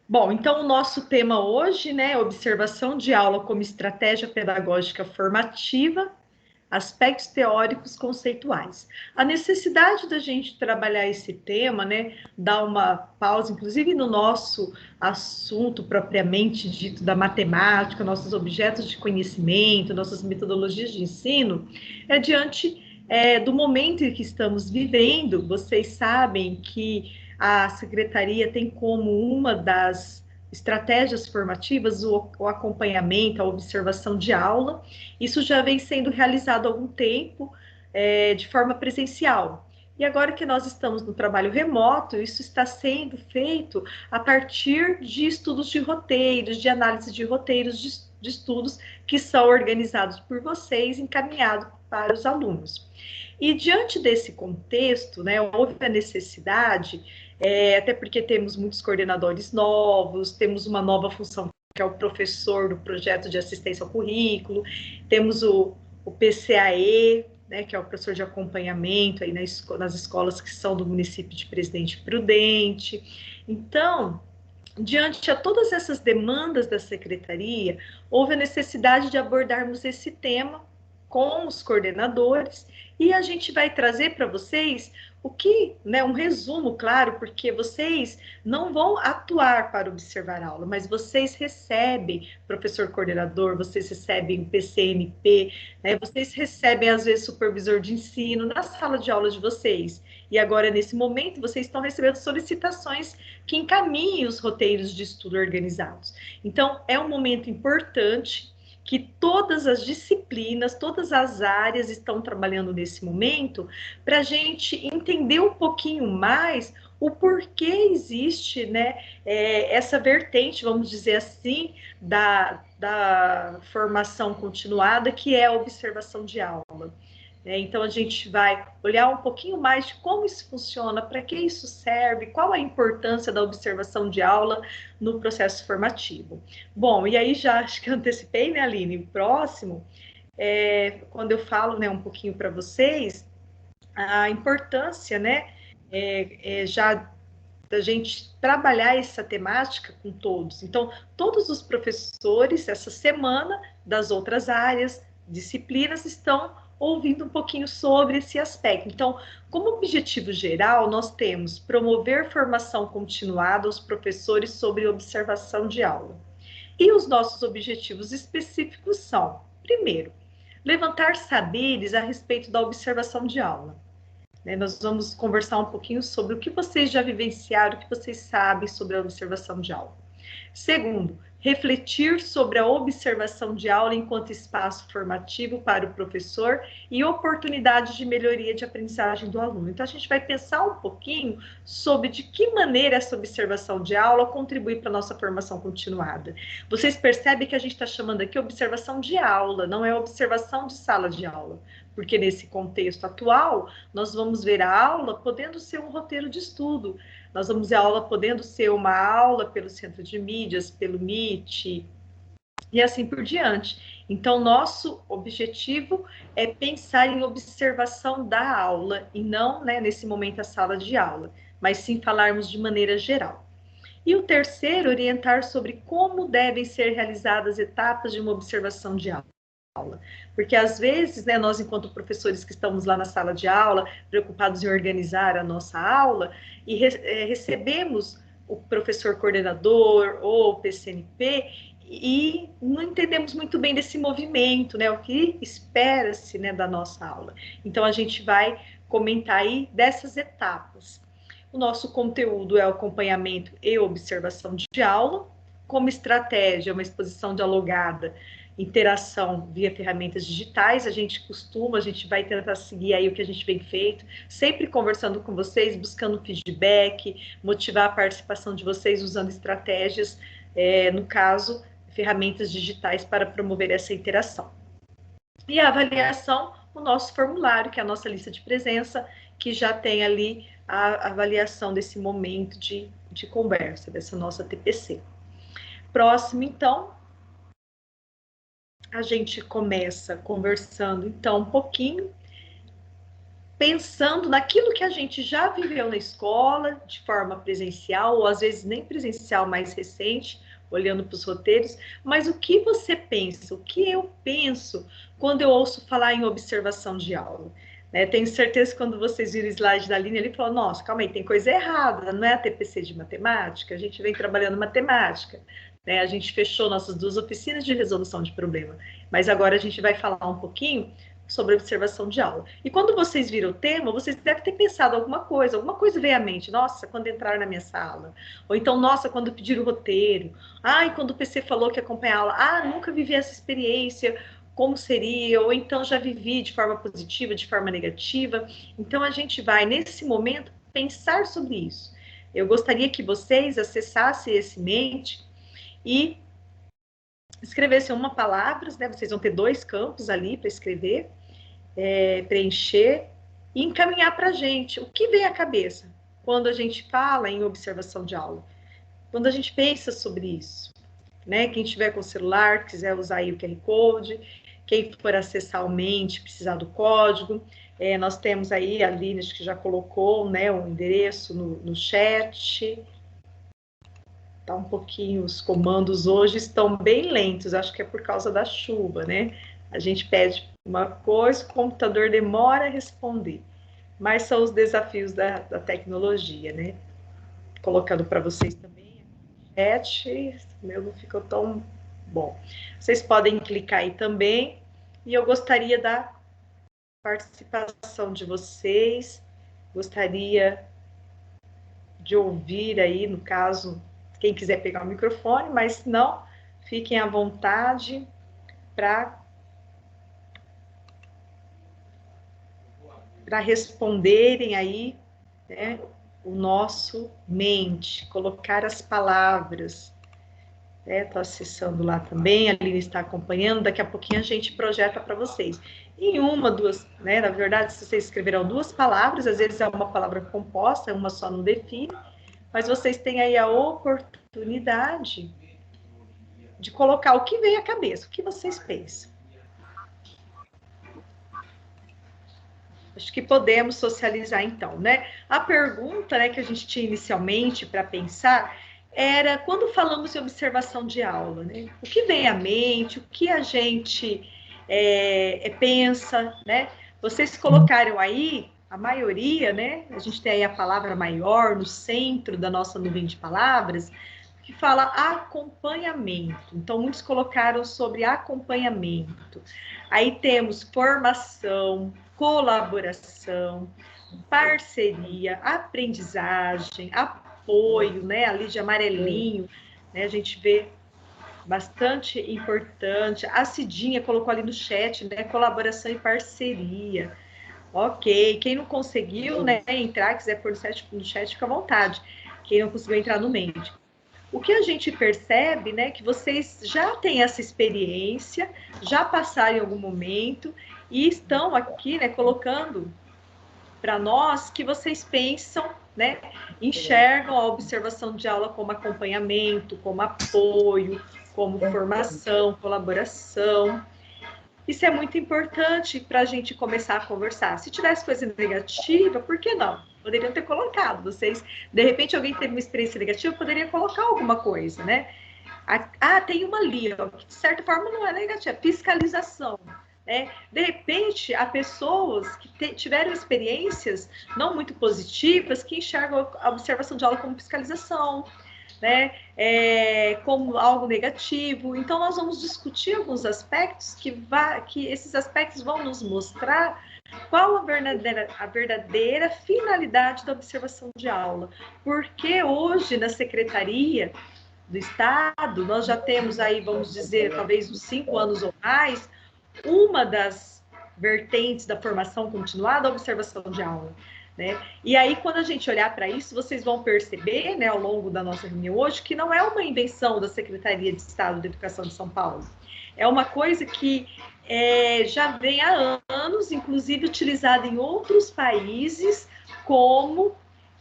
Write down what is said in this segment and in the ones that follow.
Bom, então o nosso tema hoje, né, é observação de aula como estratégia pedagógica formativa, aspectos teóricos conceituais. A necessidade da gente trabalhar esse tema, né, dar uma pausa, inclusive no nosso assunto propriamente dito da matemática, nossos objetos de conhecimento, nossas metodologias de ensino, é diante do momento em que estamos vivendo. Vocês sabem que a secretaria tem como uma das estratégias formativas o acompanhamento, a observação de aula. Isso já vem sendo realizado há algum tempo, de forma presencial. E agora que nós estamos no trabalho remoto, isso está sendo feito a partir de estudos de roteiros, de análise de roteiros de estudos que são organizados por vocês, encaminhados para os alunos. E diante desse contexto, né, houve a necessidade, até porque temos muitos coordenadores novos, temos uma nova função que é o professor do projeto de assistência ao currículo, temos o PCAE, né, que é o professor de acompanhamento aí nas escolas que são do município de Presidente Prudente. Então, diante de todas essas demandas da secretaria, houve a necessidade de abordarmos esse tema com os coordenadores e a gente vai trazer para vocês o que, né, um resumo, claro, porque vocês não vão atuar para observar a aula, mas vocês recebem professor coordenador, vocês recebem PCNP, né, vocês recebem às vezes supervisor de ensino na sala de aula de vocês. E agora, nesse momento, vocês estão recebendo solicitações que encaminhem os roteiros de estudo organizados. Então, é um momento importante que todas as disciplinas, todas as áreas estão trabalhando nesse momento para a gente entender um pouquinho mais o porquê existe, né, essa vertente, vamos dizer assim, da formação continuada, que é a observação de aula. Então, a gente vai olhar um pouquinho mais de como isso funciona, para que isso serve, qual a importância da observação de aula no processo formativo. Bom, e aí já acho que antecipei, né, Aline? O próximo, quando eu falo, né, um pouquinho para vocês, a importância, né, já da gente trabalhar essa temática com todos. Então, todos os professores, essa semana, das outras áreas, disciplinas, estão ouvindo um pouquinho sobre esse aspecto. Então, como objetivo geral, nós temos promover formação continuada aos professores sobre observação de aula. E os nossos objetivos específicos são, primeiro, levantar saberes a respeito da observação de aula. Nós vamos conversar um pouquinho sobre o que vocês já vivenciaram, o que vocês sabem sobre a observação de aula. Segundo, refletir sobre a observação de aula enquanto espaço formativo para o professor e oportunidade de melhoria de aprendizagem do aluno. Então, a gente vai pensar um pouquinho sobre de que maneira essa observação de aula contribui para a nossa formação continuada. Vocês percebem que a gente está chamando aqui observação de aula, não é observação de sala de aula, porque nesse contexto atual, nós vamos ver a aula podendo ser um roteiro de estudo, nós vamos ver a aula podendo ser uma aula pelo centro de mídias, pelo Meet, e assim por diante. Então, nosso objetivo é pensar em observação da aula, e não, né, nesse momento, a sala de aula, mas sim falarmos de maneira geral. E o terceiro, orientar sobre como devem ser realizadas etapas de uma observação de aula. Porque às vezes, né, nós, enquanto professores que estamos lá na sala de aula, preocupados em organizar a nossa aula, e recebemos o professor coordenador ou o PCNP e não entendemos muito bem desse movimento, né, o que espera-se, né, da nossa aula. Então, a gente vai comentar aí dessas etapas. O nosso conteúdo é o acompanhamento e observação de aula, como estratégia, uma exposição dialogada, interação via ferramentas digitais. A gente vai tentar seguir aí o que a gente vem feito, sempre conversando com vocês, buscando feedback, motivar a participação de vocês usando estratégias, no caso, ferramentas digitais para promover essa interação. E a avaliação, o nosso formulário, que é a nossa lista de presença, que já tem ali a avaliação desse momento de conversa, dessa nossa TPC. Próximo, então, a gente começa conversando, então, um pouquinho pensando naquilo que a gente já viveu na escola, de forma presencial, ou às vezes nem presencial, mais recente, olhando para os roteiros, mas o que você pensa, o que eu penso quando eu ouço falar em observação de aula? Né? Tenho certeza que quando vocês viram o slide da Aline, ele falou, nossa, calma aí, tem coisa errada, não é a TPC de matemática, a gente vem trabalhando matemática, né? A gente fechou nossas 2 oficinas de resolução de problema, mas agora a gente vai falar um pouquinho sobre observação de aula. E quando vocês viram o tema, vocês devem ter pensado alguma coisa veio à mente, nossa, quando entraram na minha sala, ou então, nossa, quando pediram o roteiro, ai, quando o PC falou que acompanha a aula, ah, nunca vivi essa experiência, como seria, ou então já vivi de forma positiva, de forma negativa. Então, a gente vai, nesse momento, pensar sobre isso. Eu gostaria que vocês acessassem esse mente e escrevessem uma palavra, né? Vocês vão ter 2 campos ali para escrever, preencher e encaminhar para a gente o que vem à cabeça quando a gente fala em observação de aula, quando a gente pensa sobre isso, né? Quem tiver com o celular, quiser usar aí o QR Code, quem for acessar o Mente, precisar do código, nós temos aí, a Aline que já colocou, né, o endereço no chat. Tá um pouquinho, os comandos hoje estão bem lentos, acho que é por causa da chuva, né? A gente pede uma coisa, o computador demora a responder, mas são os desafios da tecnologia, né? Colocando para vocês também, chat, meu não ficou tão bom. Vocês podem clicar aí também, e eu gostaria da participação de vocês, gostaria de ouvir aí, no caso, quem quiser pegar o microfone, mas se não, fiquem à vontade para responderem aí, né, o nosso mente, colocar as palavras. Estou acessando lá também, a Aline está acompanhando, daqui a pouquinho a gente projeta para vocês. Em uma, 2, né, na verdade, se vocês escreveram 2 palavras, às vezes é uma palavra composta, uma só não define, mas vocês têm aí a oportunidade de colocar o que vem à cabeça, o que vocês pensam. Acho que podemos socializar então, né? A pergunta, né, que a gente tinha inicialmente para pensar era quando falamos em observação de aula, né? O que vem à mente, o que a gente pensa, né? Vocês colocaram aí, a maioria, né? A gente tem aí a palavra maior no centro da nossa nuvem de palavras, que fala acompanhamento. Então, muitos colocaram sobre acompanhamento. Aí temos formação, colaboração, parceria, aprendizagem, apoio, né? Ali de amarelinho, né? A gente vê bastante importante. A Cidinha colocou ali no chat, né? Colaboração e parceria. Ok, quem não conseguiu, né, entrar, quiser pôr no chat, fica à vontade. Quem não conseguiu entrar no Mente. O que a gente percebe, né, que vocês já têm essa experiência, já passaram em algum momento e estão aqui, né, colocando para nós que vocês pensam, né, enxergam a observação de aula como acompanhamento, como apoio, como formação, colaboração. Isso é muito importante para a gente começar a conversar. Se tivesse coisa negativa, por que não? Poderiam ter colocado. Vocês, de repente, alguém teve uma experiência negativa, poderia colocar alguma coisa, né? Ah, tem uma ali, ó, que de certa forma não é negativa, fiscalização. Né? De repente, há pessoas que tiveram experiências não muito positivas que enxergam a observação de aula como fiscalização, né? Como algo negativo. Então, nós vamos discutir alguns aspectos que esses aspectos vão nos mostrar qual a verdadeira finalidade da observação de aula. Porque hoje, na Secretaria do Estado, nós já temos aí, vamos dizer, talvez uns 5 anos ou mais, uma das vertentes da formação continuada, a observação de aula. Né? E aí, quando a gente olhar para isso, vocês vão perceber, né, ao longo da nossa reunião hoje, que não é uma invenção da Secretaria de Estado de Educação de São Paulo. É uma coisa que já vem há anos, inclusive utilizada em outros países como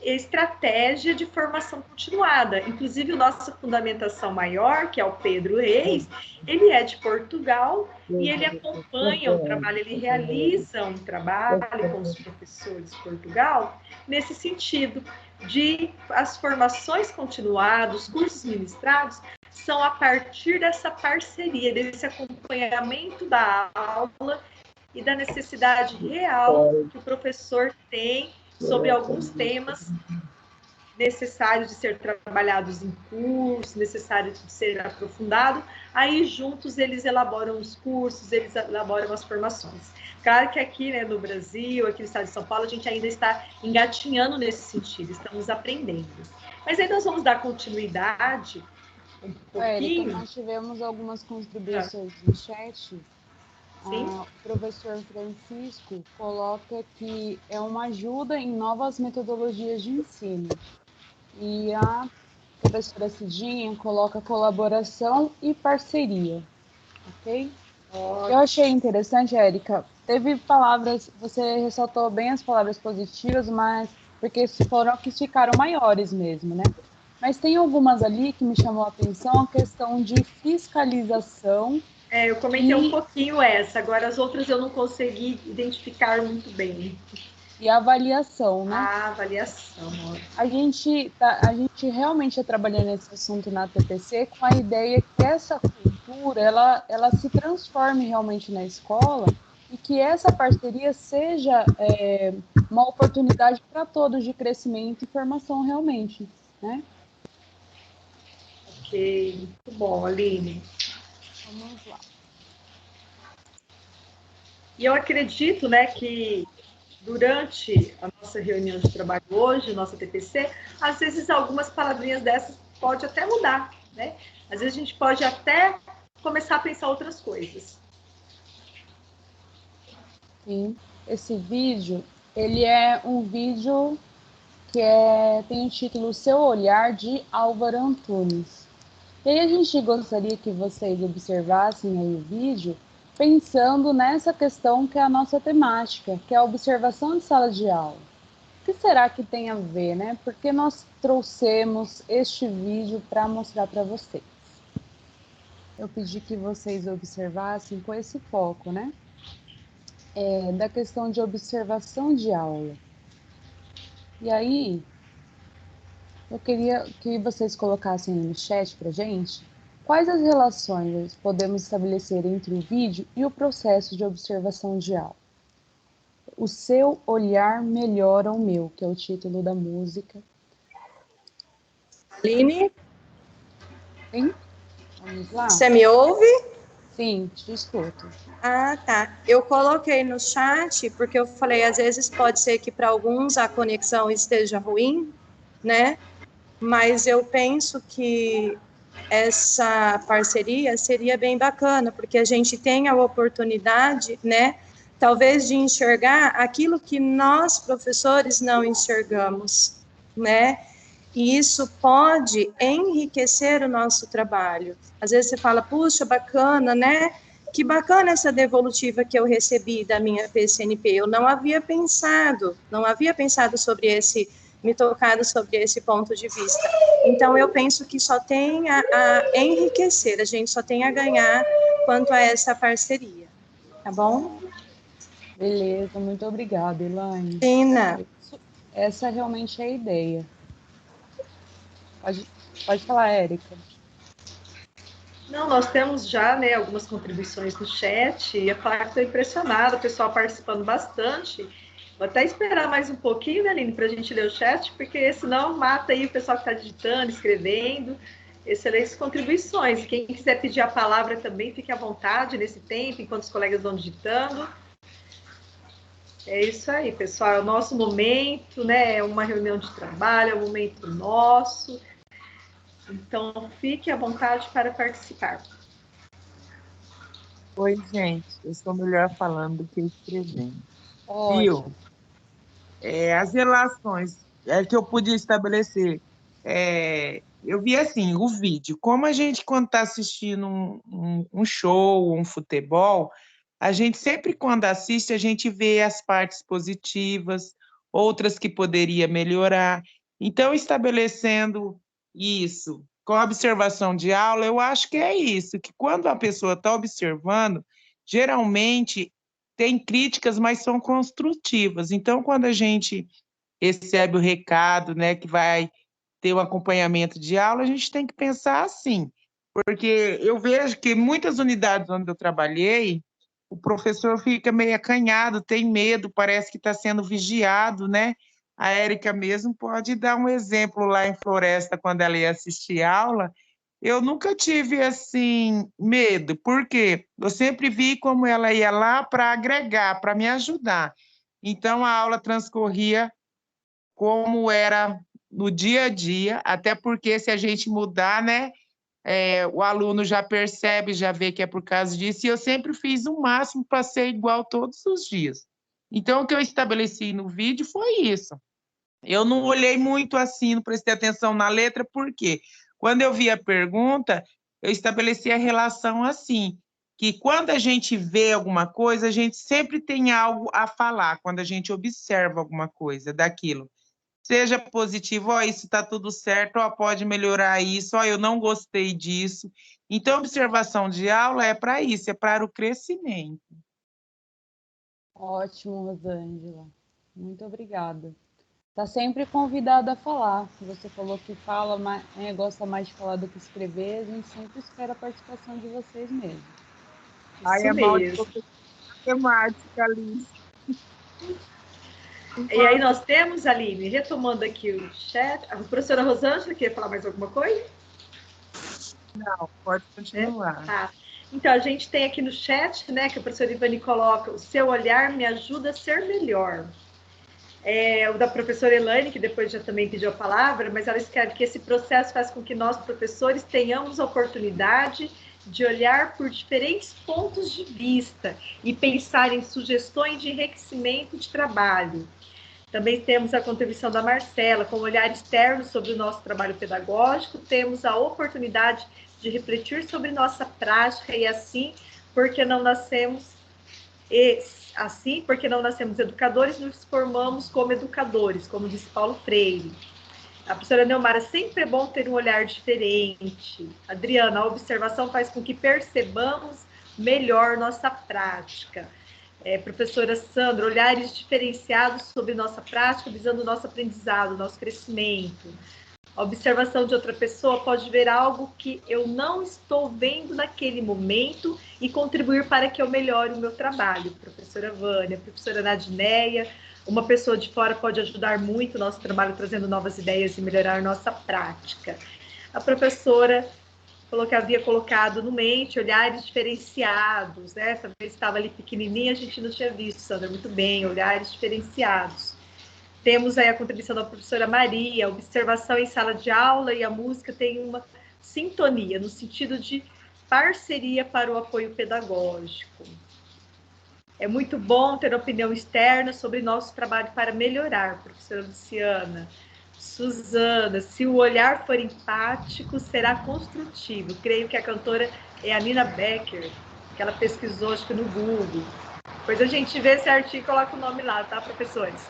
estratégia de formação continuada. Inclusive, o nosso Fundamentação Maior, que é o Pedro Reis, ele é de Portugal e ele acompanha o trabalho, ele realiza um trabalho com os professores de Portugal nesse sentido de as formações continuadas, os cursos ministrados, são a partir dessa parceria, desse acompanhamento da aula e da necessidade real que o professor tem sobre alguns temas necessários de ser trabalhados em curso, necessários de ser aprofundado. Aí, juntos, eles elaboram os cursos, eles elaboram as formações. Claro que aqui, né, no Brasil, aqui no estado de São Paulo, a gente ainda está engatinhando nesse sentido, estamos aprendendo. Mas aí nós vamos dar continuidade um pouquinho. Érica, nós tivemos algumas contribuições no chat. Sim. O professor Francisco coloca que é uma ajuda em novas metodologias de ensino. E a professora Cidinha coloca colaboração e parceria, ok? Eu achei interessante, Érica, teve palavras, você ressaltou bem as palavras positivas, mas porque foram que ficaram maiores mesmo, né? Mas tem algumas ali que me chamou a atenção, a questão de fiscalização. Eu comentei um pouquinho essa, agora as outras eu não consegui identificar muito bem. E a avaliação, né? A avaliação. A gente realmente está trabalhando nesse assunto na TPC com a ideia que essa cultura, ela se transforme realmente na escola e que essa parceria seja uma oportunidade para todos de crescimento e formação realmente, né? Ok, muito bom, Aline. Vamos lá. E eu acredito, né, que durante a nossa reunião de trabalho hoje, nossa TPC, às vezes algumas palavrinhas dessas pode até mudar, né? Às vezes a gente pode até começar a pensar outras coisas. Sim, esse vídeo, ele é um vídeo que tem o título Seu Olhar, de Álvaro Antunes. E aí a gente gostaria que vocês observassem aí o vídeo pensando nessa questão que é a nossa temática, que é a observação de sala de aula. O que será que tem a ver, né? Porque nós trouxemos este vídeo para mostrar para vocês. Eu pedi que vocês observassem com esse foco, né? Da questão de observação de aula. E aí, eu queria que vocês colocassem no chat para gente quais as relações podemos estabelecer entre o vídeo e o processo de observação de aula. O seu olhar melhora o meu, que é o título da música. Aline? Sim? Vamos lá? Você me ouve? Sim, te escuto. Ah, tá. Eu coloquei no chat porque eu falei, às vezes pode ser que para alguns a conexão esteja ruim, né? Mas eu penso que essa parceria seria bem bacana, porque a gente tem a oportunidade, né, talvez de enxergar aquilo que nós, professores, não enxergamos, né? E isso pode enriquecer o nosso trabalho. Às vezes você fala, puxa, bacana, né? Que bacana essa devolutiva que eu recebi da minha PCNP. Eu não havia pensado sobre esse, me tocado sobre esse ponto de vista. Então, eu penso que só tem a enriquecer, a gente só tem a ganhar quanto a essa parceria. Tá bom? Beleza, muito obrigada, Elaine. Tina. Essa realmente é a ideia. Pode falar, Érica. Não, nós temos já, né, algumas contribuições no chat, e a falar que estou impressionada, o pessoal participando bastante. Vou até esperar mais um pouquinho, né, Aline, para a gente ler o chat, porque senão mata aí o pessoal que está digitando, escrevendo. Excelentes contribuições. Quem quiser pedir a palavra também, fique à vontade nesse tempo, enquanto os colegas vão digitando. É isso aí, pessoal. É o nosso momento, né? É uma reunião de trabalho, é um momento nosso. Então, fique à vontade para participar. Oi, gente. Eu sou melhor falando do que escrevendo. Ótimo. As relações que eu pude estabelecer, eu vi assim, o vídeo. Como a gente, quando está assistindo um show, um futebol, a gente sempre, quando assiste, a gente vê as partes positivas, outras que poderia melhorar. Então, estabelecendo isso com a observação de aula, eu acho que é isso, que quando a pessoa está observando, geralmente tem críticas, mas são construtivas. Então, quando a gente recebe o recado, né, que vai ter um acompanhamento de aula, a gente tem que pensar assim, porque eu vejo que muitas unidades onde eu trabalhei, o professor fica meio acanhado, tem medo, parece que está sendo vigiado, né? A Érica mesmo pode dar um exemplo lá em Floresta, quando ela ia assistir aula. Eu nunca tive, assim, medo, porque eu sempre vi como ela ia lá para agregar, para me ajudar. Então, a aula transcorria como era no dia a dia, até porque se a gente mudar, né, o aluno já percebe, já vê que é por causa disso, e eu sempre fiz o máximo para ser igual todos os dias. Então, o que eu estabeleci no vídeo foi isso. Eu não olhei muito assim, não prestei atenção na letra, por quê? Quando eu vi a pergunta, eu estabeleci a relação assim, que quando a gente vê alguma coisa, a gente sempre tem algo a falar, quando a gente observa alguma coisa daquilo. Seja positivo, ó, isso está tudo certo, ó, pode melhorar isso, ó, eu não gostei disso. Então, observação de aula é para isso, é para o crescimento. Ótimo, Rosângela. Muito obrigada. Está sempre convidada a falar. Você falou que fala, gosta mais de falar do que escrever. A gente sempre espera a participação de vocês mesmo. Aí Isso é mal de mesmo. matemática, Alice. E aí nós temos, Aline, retomando aqui o chat, a professora Rosângela quer falar mais alguma coisa? Não, pode continuar. Tá. Então, a gente tem aqui no chat, né, que a professora Ivani coloca, o seu olhar me ajuda a ser melhor. O da professora Elaine, que depois já também pediu a palavra, mas ela escreve que esse processo faz com que nós, professores, tenhamos a oportunidade de olhar por diferentes pontos de vista e pensar em sugestões de enriquecimento de trabalho. Também temos a contribuição da Marcela, com um olhar externo sobre o nosso trabalho pedagógico, temos a oportunidade de refletir sobre nossa prática e assim, porque não nascemos educadores, nos formamos como educadores, como disse Paulo Freire. A professora Neumara, sempre é bom ter um olhar diferente. Adriana, a observação faz com que percebamos melhor nossa prática. Professora Sandra, olhares diferenciados sobre nossa prática, visando o nosso aprendizado, nosso crescimento. A observação de outra pessoa pode ver algo que eu não estou vendo naquele momento e contribuir para que eu melhore o meu trabalho. Professora Vânia, professora Nadineia, uma pessoa de fora pode ajudar muito o nosso trabalho, trazendo novas ideias e melhorar nossa prática. A professora falou que havia colocado no mente olhares diferenciados, né? Essa vez estava ali pequenininha, a gente não tinha visto, Sandra, muito bem, olhares diferenciados. Temos aí a contribuição da professora Maria, a observação em sala de aula e a música tem uma sintonia, no sentido de parceria para o apoio pedagógico. É muito bom ter opinião externa sobre nosso trabalho para melhorar, professora Luciana. Suzana, se o olhar for empático, será construtivo. Creio que a cantora é a Nina Becker, que ela pesquisou, acho que no Google. Depois a gente vê esse artigo e coloca o nome lá, tá, professores?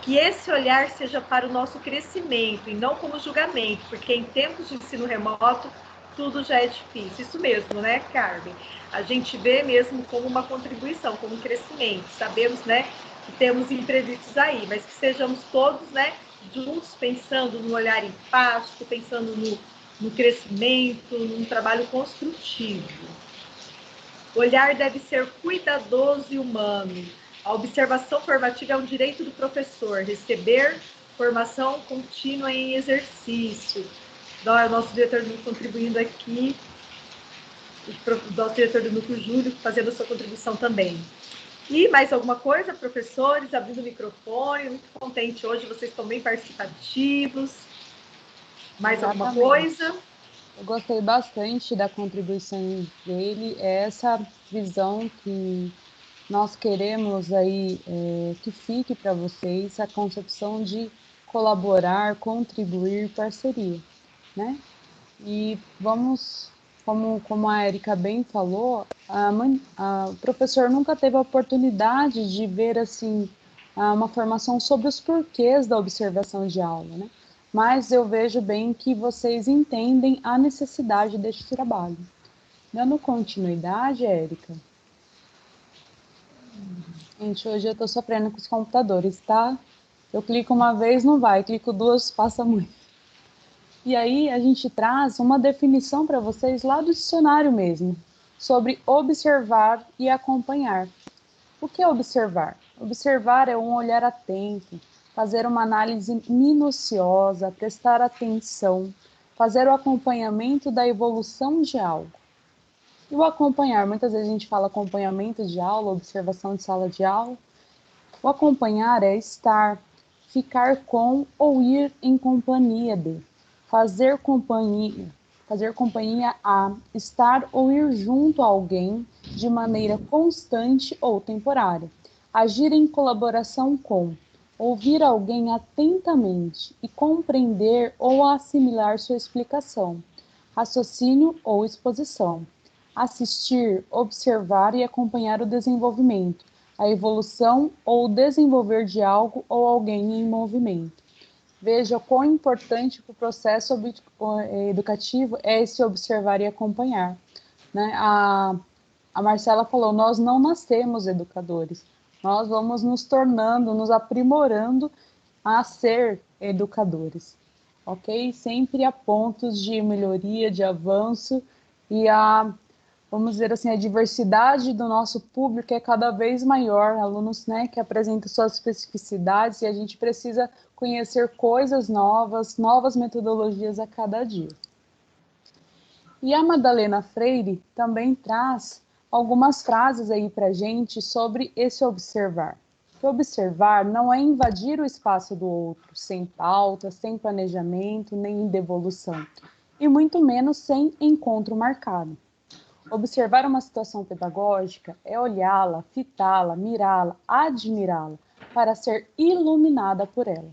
Que esse olhar seja para o nosso crescimento e não como julgamento, porque em tempos de ensino remoto, tudo já é difícil. Isso mesmo, né, Carmen? A gente vê mesmo como uma contribuição, como um crescimento. Sabemos, né, que temos imprevistos aí, mas que sejamos todos, né, juntos, pensando no olhar empático, pensando no crescimento, num trabalho construtivo. O olhar deve ser cuidadoso e humano. A observação formativa é um direito do professor, receber formação contínua em exercício. O nosso diretor contribuindo aqui, o nosso diretor do Núcleo Júlio fazendo a sua contribuição também. E mais alguma coisa, professores? Abrindo o microfone, muito contente hoje, vocês estão bem participativos. Mais Exatamente. alguma coisa? Eu gostei bastante da contribuição dele, essa visão que nós queremos aí que fique para vocês, a concepção de colaborar, contribuir, parceria, né? E vamos, como a Érica bem falou, o professor nunca teve a oportunidade de ver assim uma formação sobre os porquês da observação de aula, né? Mas eu vejo bem que vocês entendem a necessidade deste trabalho. Dando continuidade, Érica. Gente, hoje eu estou sofrendo com os computadores, tá? Eu clico uma vez, não vai, clico duas, passa muito. E aí a gente traz uma definição para vocês lá do dicionário mesmo, sobre observar e acompanhar. O que é observar? Observar é um olhar atento, fazer uma análise minuciosa, prestar atenção, fazer o acompanhamento da evolução de algo. E o acompanhar, muitas vezes a gente fala acompanhamento de aula, observação de sala de aula. O acompanhar é estar, ficar com ou ir em companhia de, fazer companhia a, estar ou ir junto a alguém de maneira constante ou temporária, agir em colaboração com, ouvir alguém atentamente e compreender ou assimilar sua explicação, raciocínio ou exposição, assistir, observar e acompanhar o desenvolvimento, a evolução ou o desenvolver de algo ou alguém em movimento. Veja quão importante para o processo educativo é esse observar e acompanhar. Né? A Marcela falou, nós não nascemos educadores, nós vamos nos tornando, nos aprimorando a ser educadores, ok? Sempre há pontos de melhoria, de avanço e vamos dizer assim, a diversidade do nosso público é cada vez maior, alunos, né, que apresentam suas especificidades e a gente precisa conhecer coisas novas, novas metodologias a cada dia. E a Madalena Freire também traz algumas frases aí para a gente sobre esse observar. Que observar não é invadir o espaço do outro, sem pauta, sem planejamento, nem devolução, e muito menos sem encontro marcado. Observar uma situação pedagógica é olhá-la, fitá-la, mirá-la, admirá-la, para ser iluminada por ela.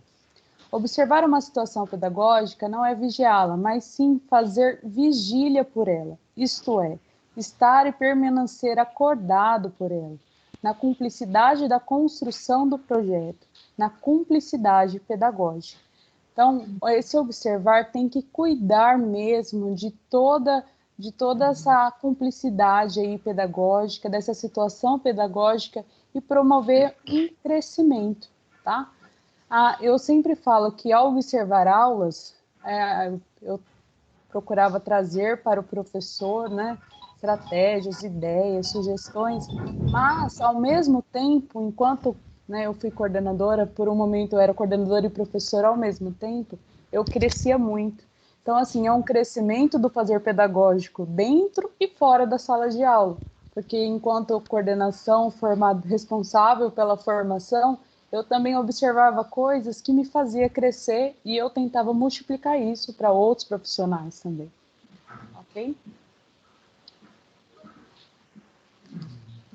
Observar uma situação pedagógica não é vigiá-la, mas sim fazer vigília por ela, isto é, estar e permanecer acordado por ela, na cumplicidade da construção do projeto, na cumplicidade pedagógica. Então, esse observar tem que cuidar mesmo de toda essa cumplicidade aí pedagógica, dessa situação pedagógica e promover um crescimento, tá? Eu sempre falo que ao observar aulas, eu procurava trazer para o professor, né, estratégias, ideias, sugestões, mas ao mesmo tempo, enquanto, né, eu fui coordenadora, por um momento eu era coordenadora e professora ao mesmo tempo, eu crescia muito. Então, assim, é um crescimento do fazer pedagógico dentro e fora da sala de aula, porque enquanto coordenação, responsável pela formação, eu também observava coisas que me fazia crescer e eu tentava multiplicar isso para outros profissionais também. Ok?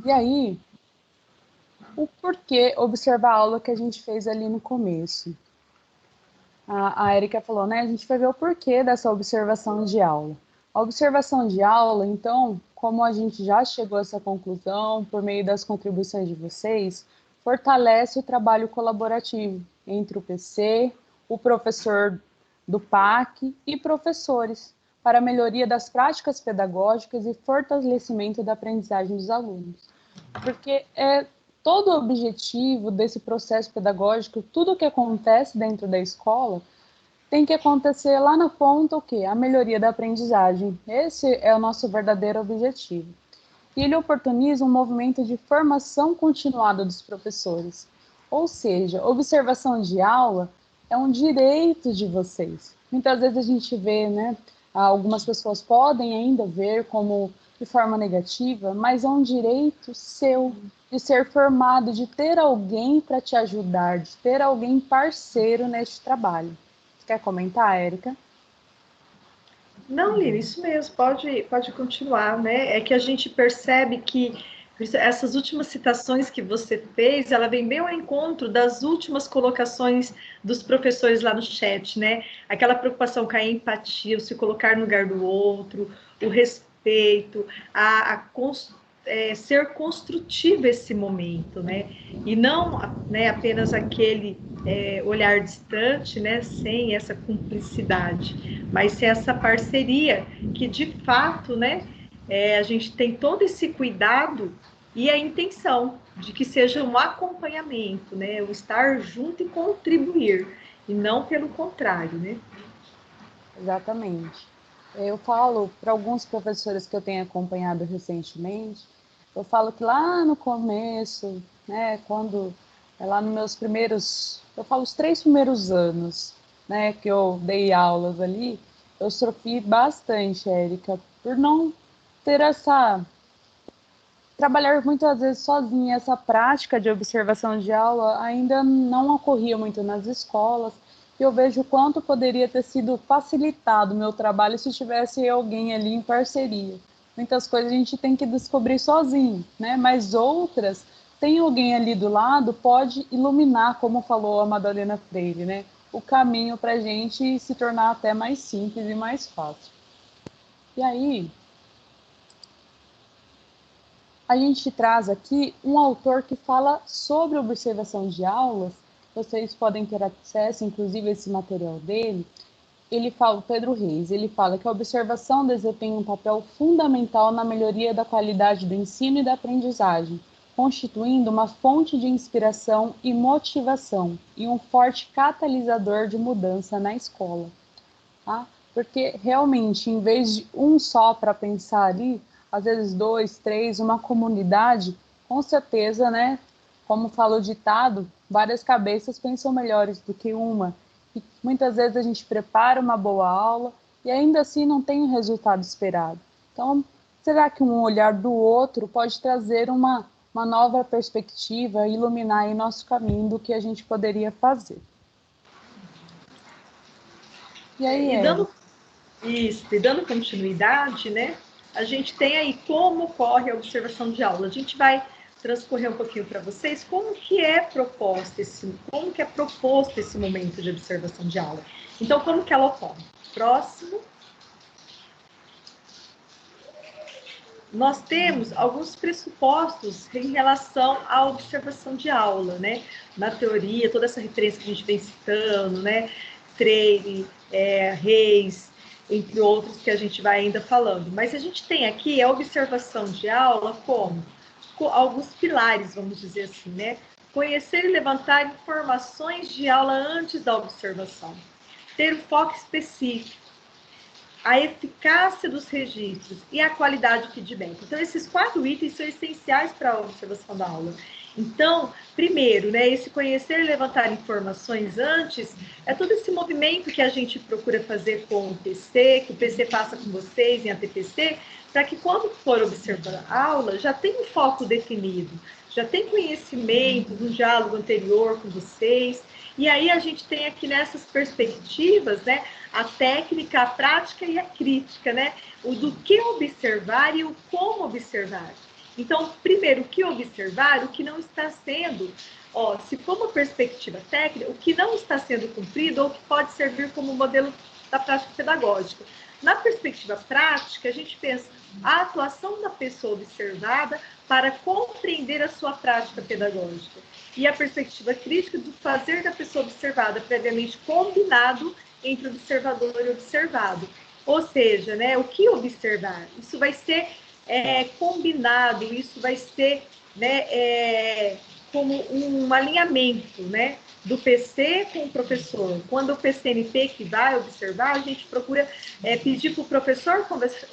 E aí, o porquê observar a aula que a gente fez ali no começo? A Erika falou, né? A gente vai ver o porquê dessa observação de aula. A observação de aula, então, como a gente já chegou a essa conclusão por meio das contribuições de vocês, fortalece o trabalho colaborativo entre o PC, o professor do PAC e professores, para a melhoria das práticas pedagógicas e fortalecimento da aprendizagem dos alunos. Porque todo o objetivo desse processo pedagógico, tudo que acontece dentro da escola, tem que acontecer lá na ponta o quê? A melhoria da aprendizagem. Esse é o nosso verdadeiro objetivo. E ele oportuniza um movimento de formação continuada dos professores. Ou seja, observação de aula é um direito de vocês. Muitas vezes a gente vê, né? Algumas pessoas podem ainda ver como de forma negativa, mas é um direito seu de ser formado, de ter alguém para te ajudar, de ter alguém parceiro neste trabalho. Você quer comentar, Érica? Não, Lina, isso mesmo, pode continuar, né? É que a gente percebe que essas últimas citações que você fez, ela vem bem ao encontro das últimas colocações dos professores lá no chat, né? Aquela preocupação com a empatia, o se colocar no lugar do outro, o respeito, ser construtivo esse momento, né? E não, né, apenas aquele olhar distante, né, sem essa cumplicidade, mas sem essa parceria que, de fato, né, a gente tem todo esse cuidado e a intenção de que seja um acompanhamento, né, o estar junto e contribuir, e não pelo contrário, né? Exatamente. Eu falo para alguns professores que eu tenho acompanhado recentemente, eu falo que lá no começo, né, quando lá nos meus primeiros, eu falo os 3 primeiros anos, né, que eu dei aulas ali, eu sofri bastante, Érica, por não ter essa trabalhar muitas vezes sozinha, essa prática de observação de aula ainda não ocorria muito nas escolas. E eu vejo o quanto poderia ter sido facilitado o meu trabalho se tivesse alguém ali em parceria. Muitas coisas a gente tem que descobrir sozinho, né? Mas outras, tem alguém ali do lado, pode iluminar, como falou a Madalena Freire, né? O caminho para a gente se tornar até mais simples e mais fácil. E aí, a gente traz aqui um autor que fala sobre observação de aulas. Vocês podem ter acesso, inclusive, a esse material dele. Ele fala, Pedro Reis, ele fala que a observação desempenha um papel fundamental na melhoria da qualidade do ensino e da aprendizagem, constituindo uma fonte de inspiração e motivação e um forte catalisador de mudança na escola. Tá? Porque realmente, em vez de um só para pensar ali, às vezes 2, 3, uma comunidade, com certeza, né? Como fala o ditado, várias cabeças pensam melhores do que uma. E muitas vezes a gente prepara uma boa aula e ainda assim não tem o resultado esperado. Então, será que um olhar do outro pode trazer uma nova perspectiva e iluminar aí nosso caminho do que a gente poderia fazer? E aí, e dando continuidade, né? A gente tem aí como ocorre a observação de aula. A gente vai transcorrer um pouquinho para vocês como que é proposto esse momento de observação de aula. Então, como que ela ocorre? Próximo. Nós temos alguns pressupostos em relação à observação de aula, né? Na teoria, toda essa referência que a gente vem citando, né? Freire, Reis, entre outros que a gente vai ainda falando. Mas a gente tem aqui a observação de aula como alguns pilares, vamos dizer assim, né? Conhecer e levantar informações de aula antes da observação. Ter o foco específico, a eficácia dos registros e a qualidade do feedback. Então, esses 4 itens são essenciais para a observação da aula. Então, primeiro, né, esse conhecer e levantar informações antes, é todo esse movimento que a gente procura fazer com o PC, que o PC faça com vocês em ATPC, para que quando for observar a aula, já tenha um foco definido, já tem conhecimento do diálogo anterior com vocês. E aí a gente tem aqui nessas perspectivas, né, a técnica, a prática e a crítica, né, o do que observar e o como observar. Então, primeiro, o que observar, o que não está sendo, se for uma perspectiva técnica, o que não está sendo cumprido ou que pode servir como modelo da prática pedagógica. Na perspectiva prática, a gente pensa a atuação da pessoa observada para compreender a sua prática pedagógica. E a perspectiva crítica do fazer da pessoa observada, previamente combinado entre observador e observado. Ou seja, né, o que observar? Isso vai ser combinado, isso vai ser, né, como um alinhamento, né, do PC com o professor. Quando o PCNP que vai observar, a gente procura pedir para o professor conversar,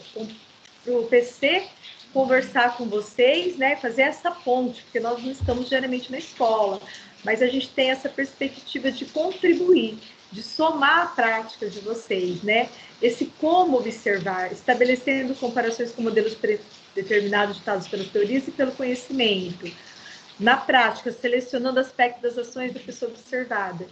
para o PC conversar com vocês, né, fazer essa ponte, porque nós não estamos diariamente na escola, mas a gente tem essa perspectiva de contribuir, de somar a prática de vocês, né? Esse como observar, estabelecendo comparações com modelos determinados ditados pelas teorias e pelo conhecimento. Na prática, selecionando aspectos das ações da pessoa observada.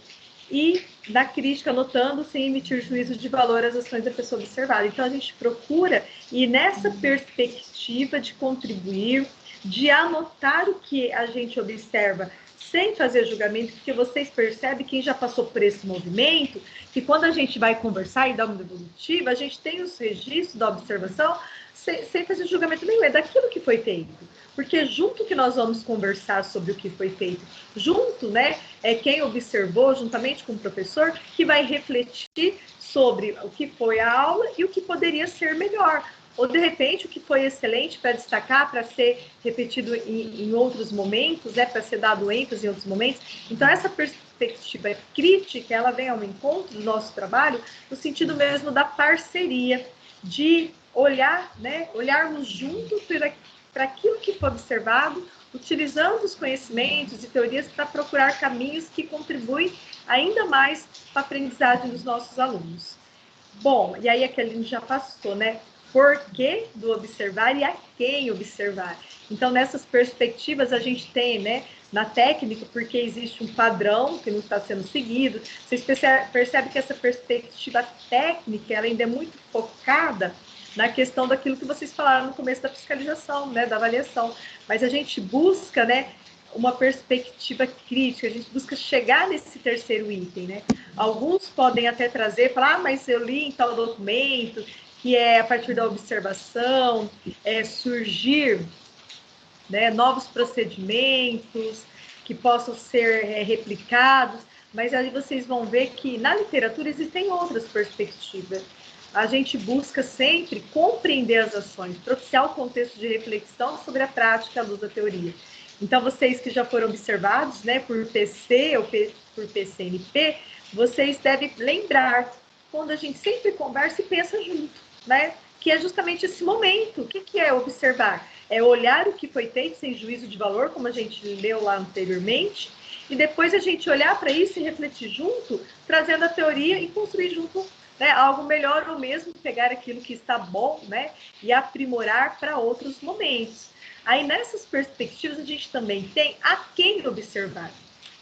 E na crítica, anotando sem emitir juízo de valor às ações da pessoa observada. Então, a gente procura ir nessa perspectiva de contribuir, de anotar o que a gente observa, sem fazer julgamento, porque vocês percebem, quem já passou por esse movimento, que quando a gente vai conversar e dar uma devolutiva, a gente tem os registros da observação sem fazer julgamento nenhum, é daquilo que foi feito. Porque junto que nós vamos conversar sobre o que foi feito, junto, né, é quem observou, juntamente com o professor, que vai refletir sobre o que foi a aula e o que poderia ser melhor. Ou, de repente, o que foi excelente para destacar, para ser repetido em outros momentos, né, para ser dado ênfase em outros momentos. Então, essa perspectiva crítica, ela vem ao encontro do nosso trabalho, no sentido mesmo da parceria, de olhar, né, olharmos juntos para aquilo que foi observado, utilizando os conhecimentos e teorias para procurar caminhos que contribuem ainda mais para a aprendizagem dos nossos alunos. Bom, e aí a Kelly já passou, né? Por que do observar e a quem observar. Então, nessas perspectivas, a gente tem, né, na técnica, porque existe um padrão que não está sendo seguido. Vocês percebem que essa perspectiva técnica, ela ainda é muito focada na questão daquilo que vocês falaram no começo da fiscalização, né, da avaliação. Mas a gente busca, né, uma perspectiva crítica, a gente busca chegar nesse terceiro item, né? Alguns podem até trazer, falar, mas eu li em tal documento, que é a partir da observação, surgir, né, novos procedimentos que possam ser replicados, mas aí vocês vão ver que na literatura existem outras perspectivas. A gente busca sempre compreender as ações, propiciar o contexto de reflexão sobre a prática à luz da teoria. Então, vocês que já foram observados, né, por PC ou por PCNP, vocês devem lembrar, quando a gente sempre conversa e pensa junto, né, que é justamente esse momento. O que é observar? É olhar o que foi feito sem juízo de valor, como a gente leu lá anteriormente, e depois a gente olhar para isso e refletir junto, trazendo a teoria e construir junto, né, algo melhor, ou mesmo pegar aquilo que está bom, né, e aprimorar para outros momentos. Aí, nessas perspectivas, a gente também tem a quem observar.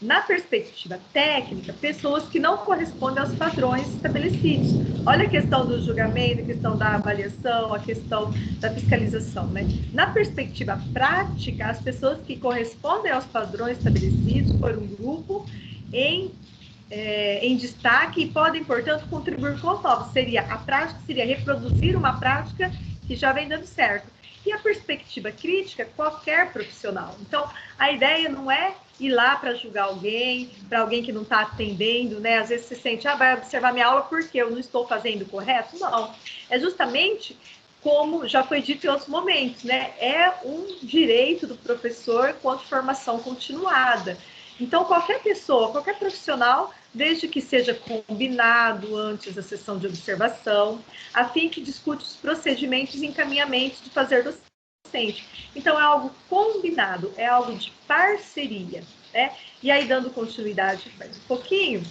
Na perspectiva técnica, pessoas que não correspondem aos padrões estabelecidos. Olha a questão do julgamento, a questão da avaliação, a questão da fiscalização, né? Na perspectiva prática, as pessoas que correspondem aos padrões estabelecidos por um grupo em destaque e podem, portanto, contribuir com novos. A prática seria reproduzir uma prática que já vem dando certo. E a perspectiva crítica, qualquer profissional. Então, a ideia não é ir lá para julgar alguém, para alguém que não está atendendo, né? Às vezes você sente, vai observar minha aula porque eu não estou fazendo correto. Não, é justamente como já foi dito em outros momentos, né? É um direito do professor quanto formação continuada. Então, qualquer pessoa, qualquer profissional, desde que seja combinado antes da sessão de observação, a fim que discute os procedimentos e encaminhamentos de fazer docente. Então, é algo combinado, é algo de parceria, né? E aí, dando continuidade mais um pouquinho,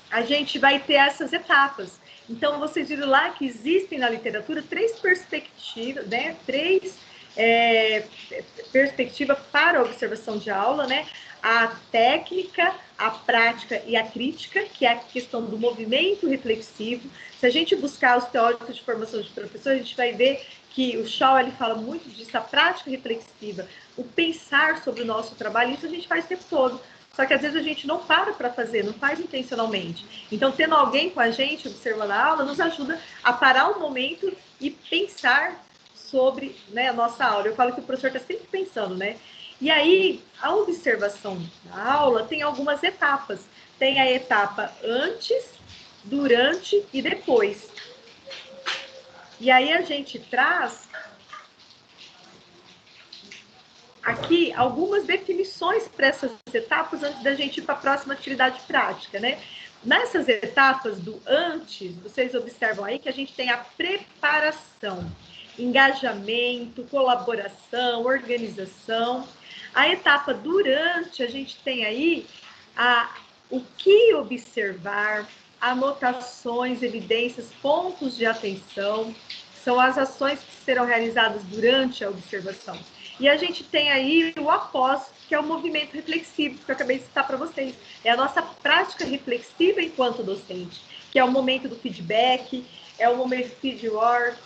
a gente vai ter essas etapas. Então, vocês viram lá que existem na literatura 3 perspectivas, né? 3 perspectiva para a observação de aula, né? A técnica, a prática e a crítica, que é a questão do movimento reflexivo. Se a gente buscar os teóricos de formação de professor, a gente vai ver que o Shaw, ele fala muito disso, a prática reflexiva, o pensar sobre o nosso trabalho, isso a gente faz o tempo todo. Só que às vezes a gente não para fazer, não faz intencionalmente. Então, tendo alguém com a gente observando a aula, nos ajuda a parar um momento e pensar sobre, né, a nossa aula. Eu falo que o professor está sempre pensando, né? E aí, a observação da aula tem algumas etapas. Tem a etapa antes, durante e depois. E aí a gente traz aqui algumas definições para essas etapas antes da gente ir para a próxima atividade prática, né? Nessas etapas do antes, vocês observam aí que a gente tem a preparação, engajamento, colaboração, organização. A etapa durante, a gente tem aí o que observar, anotações, evidências, pontos de atenção, são as ações que serão realizadas durante a observação. E a gente tem aí o após, que é o movimento reflexivo, que eu acabei de citar para vocês. É a nossa prática reflexiva enquanto docente, que é o momento do feedback, é o momento do feedwork,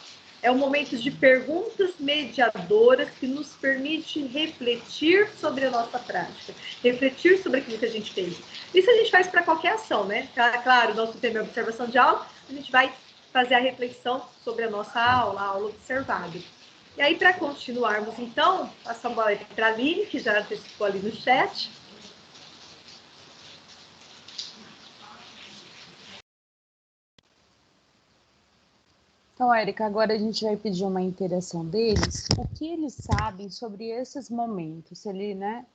É um momento de perguntas mediadoras que nos permite refletir sobre a nossa prática, refletir sobre aquilo que a gente fez. Isso a gente faz para qualquer ação, né? Claro, o nosso tema é observação de aula, a gente vai fazer a reflexão sobre a nossa aula, a aula observada. E aí, para continuarmos, então, passo a bola para a Aline, que já antecipou ali no chat. Então, Érica, agora a gente vai pedir uma interação deles. O que eles sabem sobre esses momentos? Se ele, né,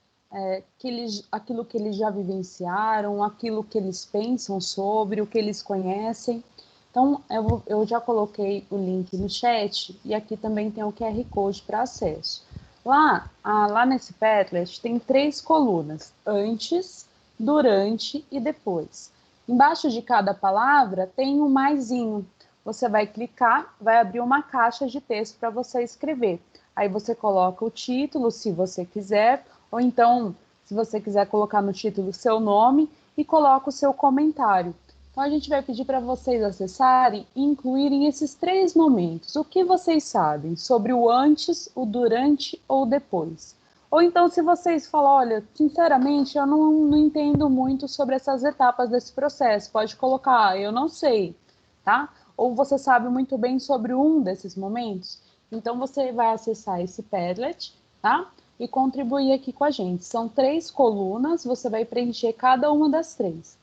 aquilo que eles já vivenciaram, aquilo que eles pensam sobre, o que eles conhecem. Então, eu já coloquei o link no chat e aqui também tem o QR Code para acesso. Lá nesse Padlet tem 3 colunas, antes, durante e depois. Embaixo de cada palavra tem um maisinho. Você vai clicar, vai abrir uma caixa de texto para você escrever. Aí você coloca o título, se você quiser, ou então, se você quiser colocar no título o seu nome e coloca o seu comentário. Então, a gente vai pedir para vocês acessarem e incluírem esses 3 momentos. O que vocês sabem sobre o antes, o durante ou depois? Ou então, se vocês falam, olha, sinceramente, eu não entendo muito sobre essas etapas desse processo, pode colocar, eu não sei, tá? Ou você sabe muito bem sobre um desses momentos, então você vai acessar esse Padlet, tá? E contribuir aqui com a gente. São 3 colunas, você vai preencher cada uma das 3,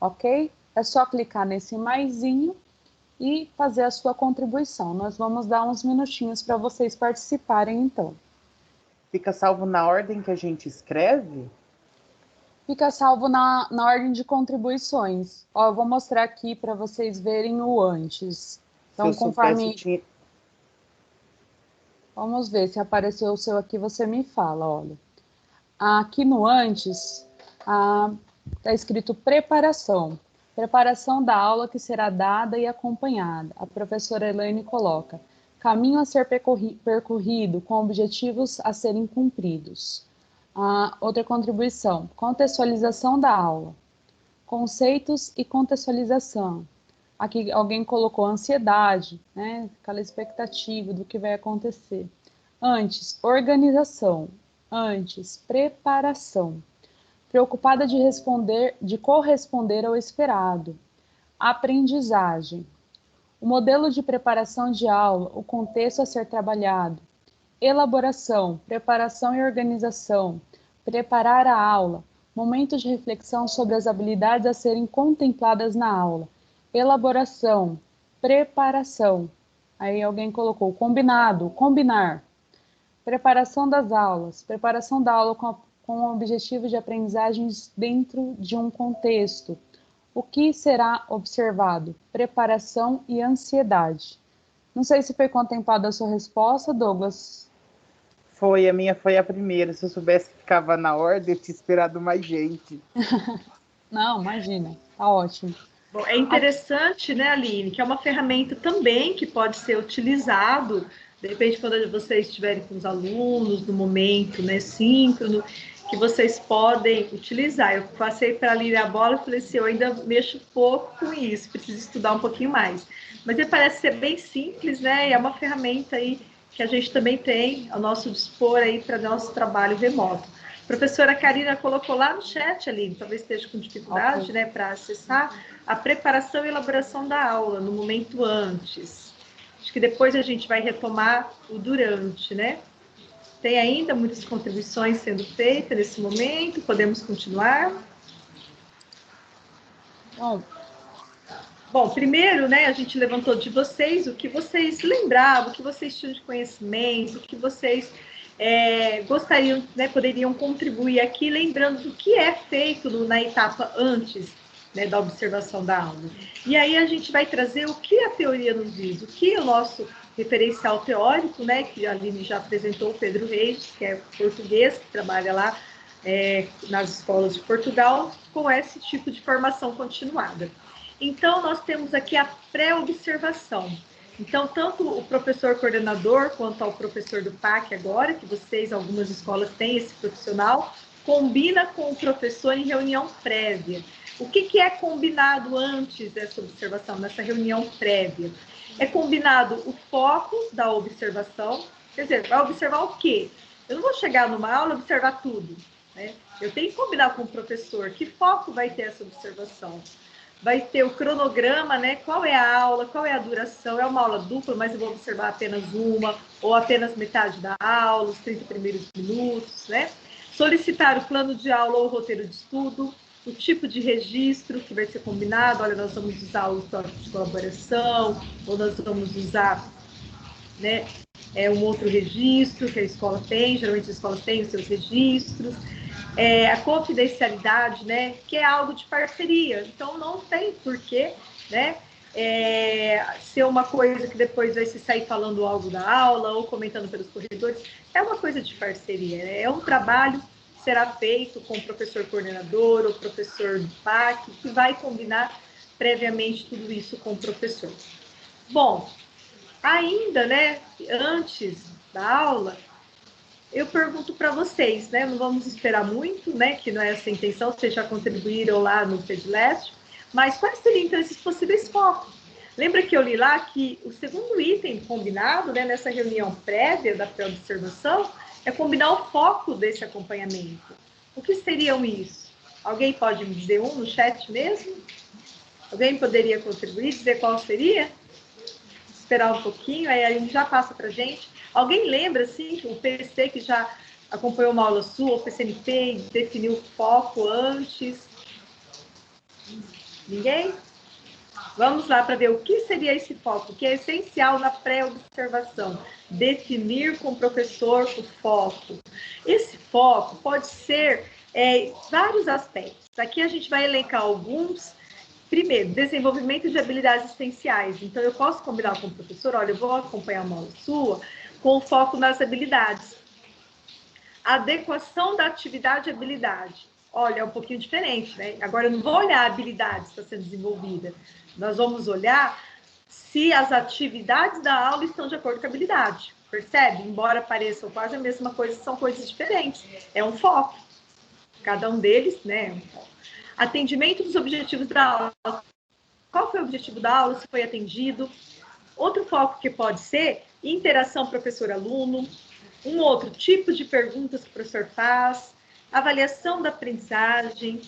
ok? É só clicar nesse maisinho e fazer a sua contribuição. Nós vamos dar uns minutinhos para vocês participarem, então. Fica salvo na ordem que a gente escreve? Fica salvo na ordem de contribuições. Ó, eu vou mostrar aqui para vocês verem o antes. Então, conforme... Vamos ver se apareceu o seu aqui, você me fala, olha. Aqui no antes, está escrito preparação. Preparação da aula que será dada e acompanhada. A professora Elaine coloca: caminho a ser percorrido com objetivos a serem cumpridos. Outra contribuição, contextualização da aula. Conceitos e contextualização. Aqui alguém colocou ansiedade, né? Aquela expectativa do que vai acontecer. Antes, organização. Antes, preparação. Preocupada de corresponder ao esperado. Aprendizagem. O modelo de preparação de aula, o contexto a ser trabalhado. Elaboração, preparação e organização. Preparar a aula. Momento de reflexão sobre as habilidades a serem contempladas na aula. Elaboração, preparação. Aí alguém colocou combinado, combinar. Preparação das aulas. Preparação da aula com o objetivo de aprendizagens dentro de um contexto. O que será observado? Preparação e ansiedade. Não sei se foi contemplada a sua resposta, Douglas. Foi, a minha foi a primeira. Se eu soubesse que ficava na ordem, eu tinha esperado mais gente. Não, imagina, tá ótimo. Bom, é interessante, né, Aline, que é uma ferramenta também que pode ser utilizado, de repente, quando vocês estiverem com os alunos, no momento, né, síncrono, que vocês podem utilizar. Eu passei para a Aline a bola e falei assim, eu ainda mexo pouco com isso, preciso estudar um pouquinho mais. Mas ele parece ser bem simples, né, e é uma ferramenta aí que a gente também tem ao nosso dispor aí para nosso trabalho remoto. A professora Karina colocou lá no chat, Aline, talvez esteja com dificuldade, né, para acessar a preparação e elaboração da aula no momento antes. Acho que depois a gente vai retomar o durante, né? Tem ainda muitas contribuições sendo feitas nesse momento, podemos continuar? Bom, primeiro, né, a gente levantou de vocês o que vocês lembravam, o que vocês tinham de conhecimento, o que vocês gostariam, né, poderiam contribuir aqui, lembrando do que é feito na etapa antes, né, da observação da aula. E aí a gente vai trazer o que a teoria nos diz, o que o nosso referencial teórico, né, que a Aline já apresentou, o Pedro Reis, que é português, que trabalha lá nas escolas de Portugal, com esse tipo de formação continuada. Então, nós temos aqui a pré-observação. Então, tanto o professor coordenador quanto ao professor do PAC agora, que vocês, algumas escolas têm esse profissional, combina com o professor em reunião prévia. O que é combinado antes dessa observação, nessa reunião prévia? É combinado o foco da observação, quer dizer, vai observar o quê? Eu não vou chegar numa aula e observar tudo, né? Eu tenho que combinar com o professor que foco vai ter essa observação. Vai ter o cronograma, né? Qual é a aula, qual é a duração? É uma aula dupla, mas eu vou observar apenas uma, ou apenas metade da aula, os 30 primeiros minutos, né? Solicitar o plano de aula ou o roteiro de estudo, o tipo de registro que vai ser combinado. Olha, nós vamos usar o histórico de colaboração, ou nós vamos usar, né, um outro registro que a escola tem, geralmente as escolas têm os seus registros. A confidencialidade, né, que é algo de parceria, então não tem porquê, né, ser uma coisa que depois vai se sair falando algo da aula ou comentando pelos corredores. É uma coisa de parceria, né? É um trabalho que será feito com o professor coordenador ou professor do PAC, que vai combinar previamente tudo isso com o professor. Bom, ainda, né, antes da aula, eu pergunto para vocês, né? Não vamos esperar muito, né? Que não é essa a intenção, vocês já contribuíram lá no Pedileste, mas quais seriam então esses possíveis focos? Lembra que eu li lá que o segundo item combinado, né, nessa reunião prévia da pré-observação, é combinar o foco desse acompanhamento. O que seriam isso? Alguém pode me dizer um no chat mesmo? Alguém poderia contribuir, dizer qual seria? Esperar um pouquinho, aí a gente já passa para a gente. Alguém lembra, assim, o PC que já acompanhou uma aula sua, o PCNP, definiu o foco antes? Ninguém? Vamos lá para ver o que seria esse foco, que é essencial na pré-observação. Definir com o professor o foco. Esse foco pode ser vários aspectos. Aqui a gente vai elencar alguns. Primeiro, desenvolvimento de habilidades essenciais. Então, eu posso combinar com o professor, olha, eu vou acompanhar uma aula sua com foco nas habilidades. Adequação da atividade e habilidade. Olha, é um pouquinho diferente, né? Agora, eu não vou olhar a habilidade que está sendo desenvolvida. Nós vamos olhar se as atividades da aula estão de acordo com a habilidade. Percebe? Embora pareçam quase a mesma coisa, são coisas diferentes. É um foco. Cada um deles, né? É um foco. Atendimento dos objetivos da aula. Qual foi o objetivo da aula? Se foi atendido? Outro foco que pode ser interação professor-aluno. Um outro tipo de perguntas que o professor faz. Avaliação da aprendizagem.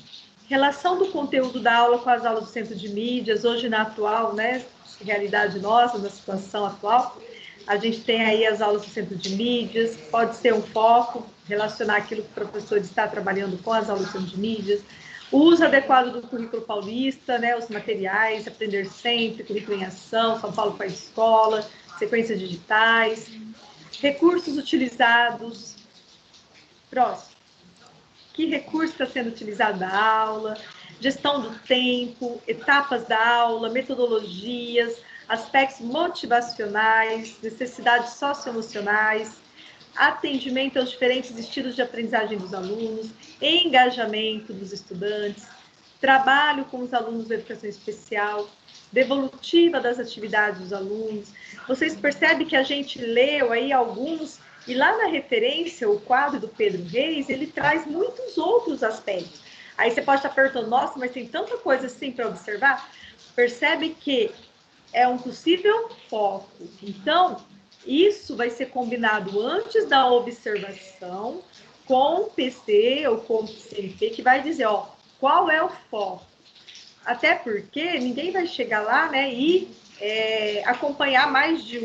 Relação do conteúdo da aula com as aulas do centro de mídias. Hoje, na atual, né, realidade nossa, na situação atual, a gente tem aí as aulas do centro de mídias. Pode ser um foco, relacionar aquilo que o professor está trabalhando com as aulas do centro de mídias. O uso adequado do currículo paulista, né, os materiais, Aprender Sempre, Currículo em Ação, São Paulo faz escola, sequências digitais, recursos utilizados. Próximo. Que recurso está sendo utilizado na aula? Gestão do tempo, etapas da aula, metodologias, aspectos motivacionais, necessidades socioemocionais, atendimento aos diferentes estilos de aprendizagem dos alunos, engajamento dos estudantes, trabalho com os alunos da educação especial, devolutiva das atividades dos alunos. Vocês percebem que a gente leu aí alguns, e lá na referência, o quadro do Pedro Reis, ele traz muitos outros aspectos. Aí você pode estar perguntando, nossa, mas tem tanta coisa assim para observar? Percebe que é um possível foco. Então, isso vai ser combinado antes da observação com o PC ou com o CNP, que vai dizer, ó, qual é o foco. Até porque ninguém vai chegar lá, né, e acompanhar mais de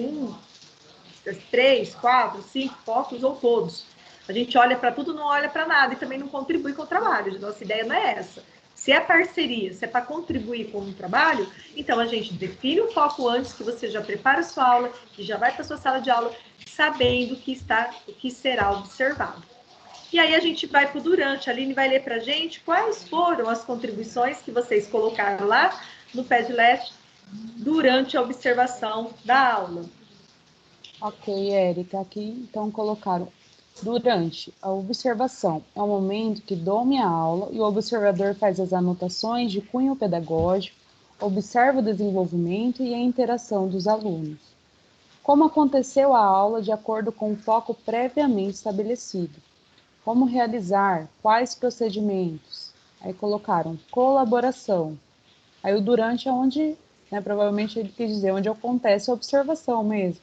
3, 4, 5 focos ou todos. A gente olha para tudo, não olha para nada e também não contribui com o trabalho. Nossa ideia não é essa. Se é parceria, se é para contribuir com o trabalho, então a gente define o foco antes, que você já prepara a sua aula, que já vai para a sua sala de aula, sabendo o que será observado. E aí a gente vai para o durante. A Aline vai ler para a gente quais foram as contribuições que vocês colocaram lá no Padlet durante a observação da aula. Ok, Érica, aqui então colocaram: durante a observação é o momento que dou-me a aula e o observador faz as anotações de cunho pedagógico, observa o desenvolvimento e a interação dos alunos. Como aconteceu a aula de acordo com o foco previamente estabelecido? Como realizar? Quais procedimentos? Aí colocaram colaboração. Aí o durante é onde, né, provavelmente ele quis dizer, onde acontece a observação mesmo.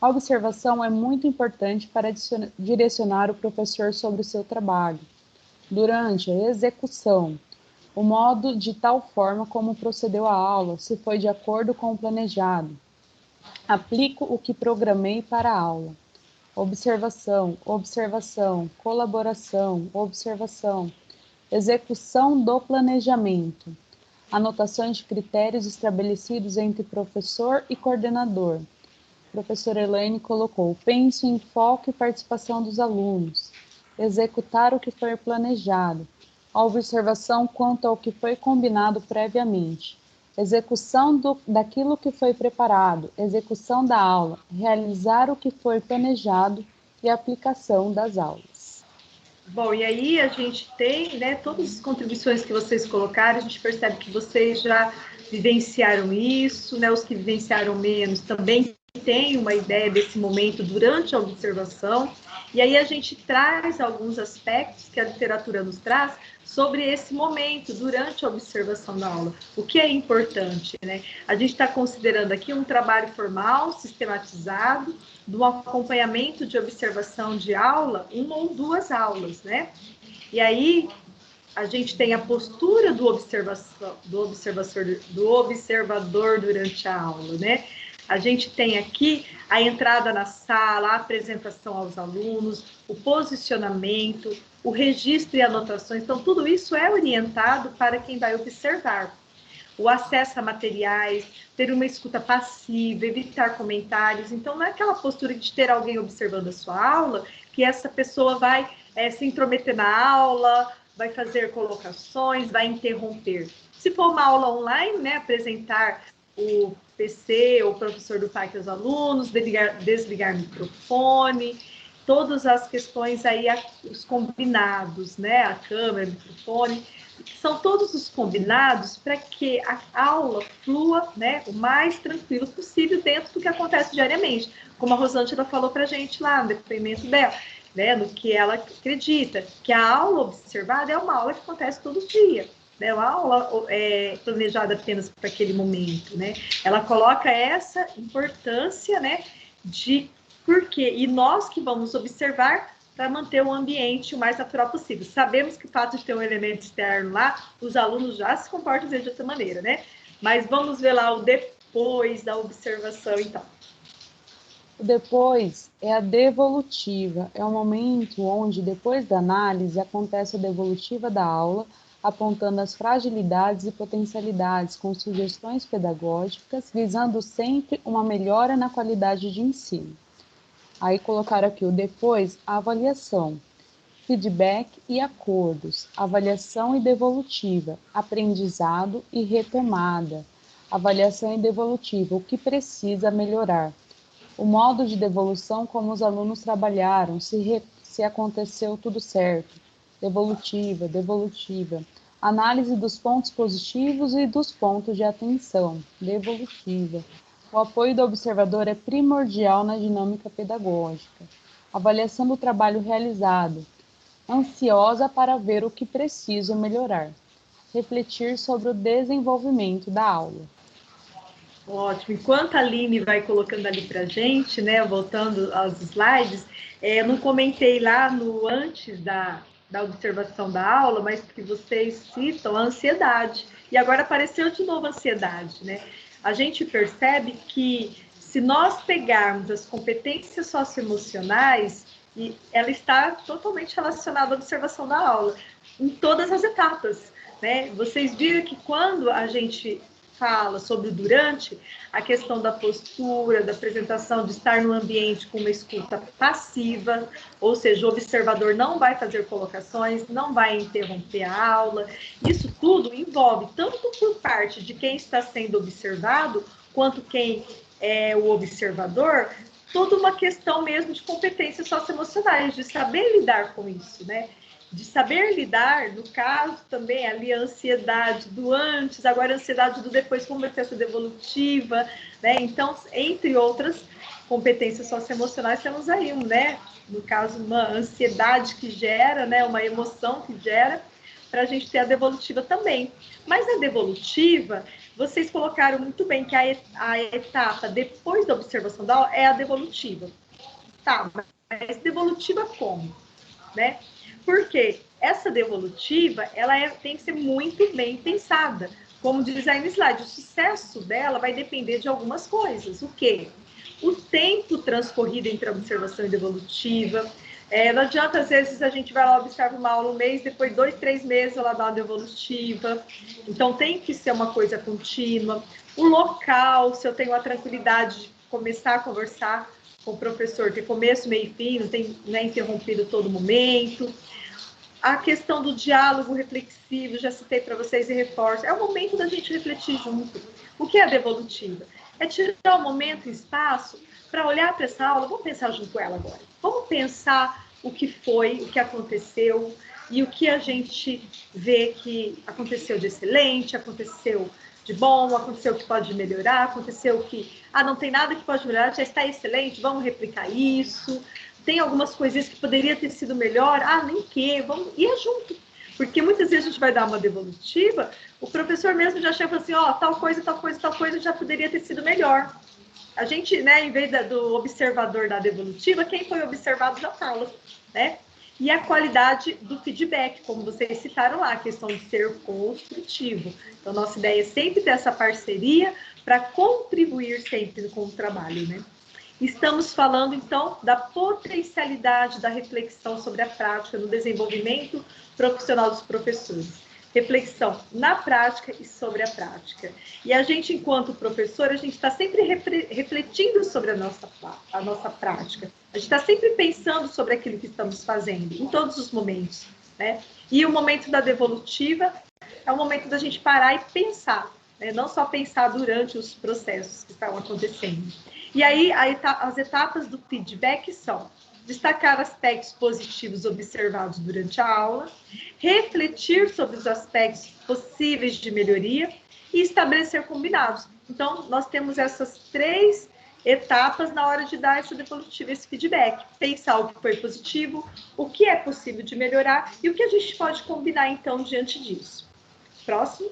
A observação é muito importante para direcionar o professor sobre o seu trabalho. Durante a execução, o modo de tal forma como procedeu a aula, se foi de acordo com o planejado. Aplico o que programei para a aula. Observação, observação, colaboração, observação. Execução do planejamento. Anotações de critérios estabelecidos entre professor e coordenador. Professora Elaine colocou: pense em foco e participação dos alunos. Executar o que foi planejado. A observação quanto ao que foi combinado previamente. Execução daquilo que foi preparado. Execução da aula. Realizar o que foi planejado e aplicação das aulas. Bom, e aí a gente tem, né, todas as contribuições que vocês colocaram, a gente percebe que vocês já vivenciaram isso, né, os que vivenciaram menos também têm uma ideia desse momento durante a observação, e aí a gente traz alguns aspectos que a literatura nos traz sobre esse momento durante a observação da aula. O que é importante, né? A gente está considerando aqui um trabalho formal, sistematizado, do acompanhamento de observação de aula, uma ou duas aulas, né? E aí a gente tem a postura do observador durante a aula, né? A gente tem aqui a entrada na sala, a apresentação aos alunos, o posicionamento, o registro e anotações. Então, tudo isso é orientado para quem vai observar. O acesso a materiais, ter uma escuta passiva, evitar comentários. Então, não é aquela postura de ter alguém observando a sua aula, que essa pessoa vai se intrometer na aula, vai fazer colocações, vai interromper. Se for uma aula online, né, apresentar o PC, o professor do parque aos alunos, desligar o microfone, todas as questões aí, os combinados, né, a câmera, o microfone, são todos os combinados para que a aula flua, né, o mais tranquilo possível dentro do que acontece diariamente, como a Rosângela falou para a gente lá no depoimento dela, né, no que ela acredita, que a aula observada é uma aula que acontece todo dia, né, uma aula planejada apenas para aquele momento, né, ela coloca essa importância, né, de por quê, e nós que vamos observar para manter o ambiente o mais natural possível. Sabemos que o fato de ter um elemento externo lá, os alunos já se comportam de outra maneira, né? Mas vamos ver lá o depois da observação, então. O depois é a devolutiva, é o momento onde, depois da análise, acontece a devolutiva da aula, apontando as fragilidades e potencialidades com sugestões pedagógicas, visando sempre uma melhora na qualidade de ensino. Aí colocaram aqui o depois, a avaliação, feedback e acordos, avaliação e devolutiva, aprendizado e retomada, avaliação e devolutiva, o que precisa melhorar, o modo de devolução, como os alunos trabalharam, se aconteceu tudo certo, devolutiva, análise dos pontos positivos e dos pontos de atenção, devolutiva. O apoio do observador é primordial na dinâmica pedagógica. Avaliação do trabalho realizado. Ansiosa para ver o que preciso melhorar. Refletir sobre o desenvolvimento da aula. Ótimo. Enquanto a Aline vai colocando ali para a gente, né, voltando aos slides, eu não comentei lá no antes da observação da aula, mas que vocês citam a ansiedade. E agora apareceu de novo a ansiedade, né? A gente percebe que se nós pegarmos as competências socioemocionais, ela está totalmente relacionada à observação da aula, em todas as etapas, né? Vocês viram que quando a gente fala sobre o durante, a questão da postura, da apresentação, de estar no ambiente com uma escuta passiva, ou seja, o observador não vai fazer colocações, não vai interromper a aula. Isso tudo envolve, tanto por parte de quem está sendo observado, quanto quem é o observador, toda uma questão mesmo de competências socioemocionais, de saber lidar com isso, né? De saber lidar, no caso também ali a ansiedade do antes, agora a ansiedade do depois, como vai ser essa devolutiva, né? Então, entre outras competências socioemocionais, temos aí, né? No caso, uma ansiedade que gera, né? Uma emoção que gera, para a gente ter a devolutiva também. Mas a devolutiva, vocês colocaram muito bem que a etapa depois da observação da aula é a devolutiva. Tá, mas devolutiva como? Né? Porque essa devolutiva, ela tem que ser muito bem pensada. Como diz aí no slide, o sucesso dela vai depender de algumas coisas. O quê? O tempo transcorrido entre a observação e devolutiva. Não adianta, às vezes, a gente vai lá, observa uma aula um mês, depois 2, 3 meses ela dá uma devolutiva. Então, tem que ser uma coisa contínua. O local, se eu tenho a tranquilidade de começar a conversar com o professor, ter começo, meio e fim, não é interrompido todo momento. A questão do diálogo reflexivo, já citei para vocês e reforço, é o momento da gente refletir junto. O que é a devolutiva? É tirar um momento e espaço para olhar para essa aula, vamos pensar junto com ela agora. Vamos pensar o que foi, o que aconteceu e o que a gente vê que aconteceu de excelente, aconteceu de bom, aconteceu que pode melhorar, aconteceu que, não tem nada que pode melhorar, já está excelente, vamos replicar isso. Tem algumas coisinhas que poderia ter sido melhor, nem que, vamos ir junto. Porque muitas vezes a gente vai dar uma devolutiva, o professor mesmo já chega assim, tal coisa já poderia ter sido melhor. A gente, né, em vez do observador da devolutiva, quem foi observado já fala, né? E a qualidade do feedback, como vocês citaram lá, a questão de ser construtivo. Então, nossa ideia é sempre ter essa parceria para contribuir sempre com o trabalho, né? Estamos falando, então, da potencialidade da reflexão sobre a prática no desenvolvimento profissional dos professores. Reflexão na prática e sobre a prática. E a gente, enquanto professor, a gente está sempre refletindo sobre a nossa prática. A gente está sempre pensando sobre aquilo que estamos fazendo, em todos os momentos, né? E o momento da devolutiva é o momento da gente parar e pensar, né? Não só pensar durante os processos que estão acontecendo. E aí, as etapas do feedback são destacar aspectos positivos observados durante a aula, refletir sobre os aspectos possíveis de melhoria e estabelecer combinados. Então, nós temos essas 3 etapas na hora de dar essa devolutiva, esse feedback. Pensar o que foi positivo, o que é possível de melhorar e o que a gente pode combinar, então, diante disso. Próximo.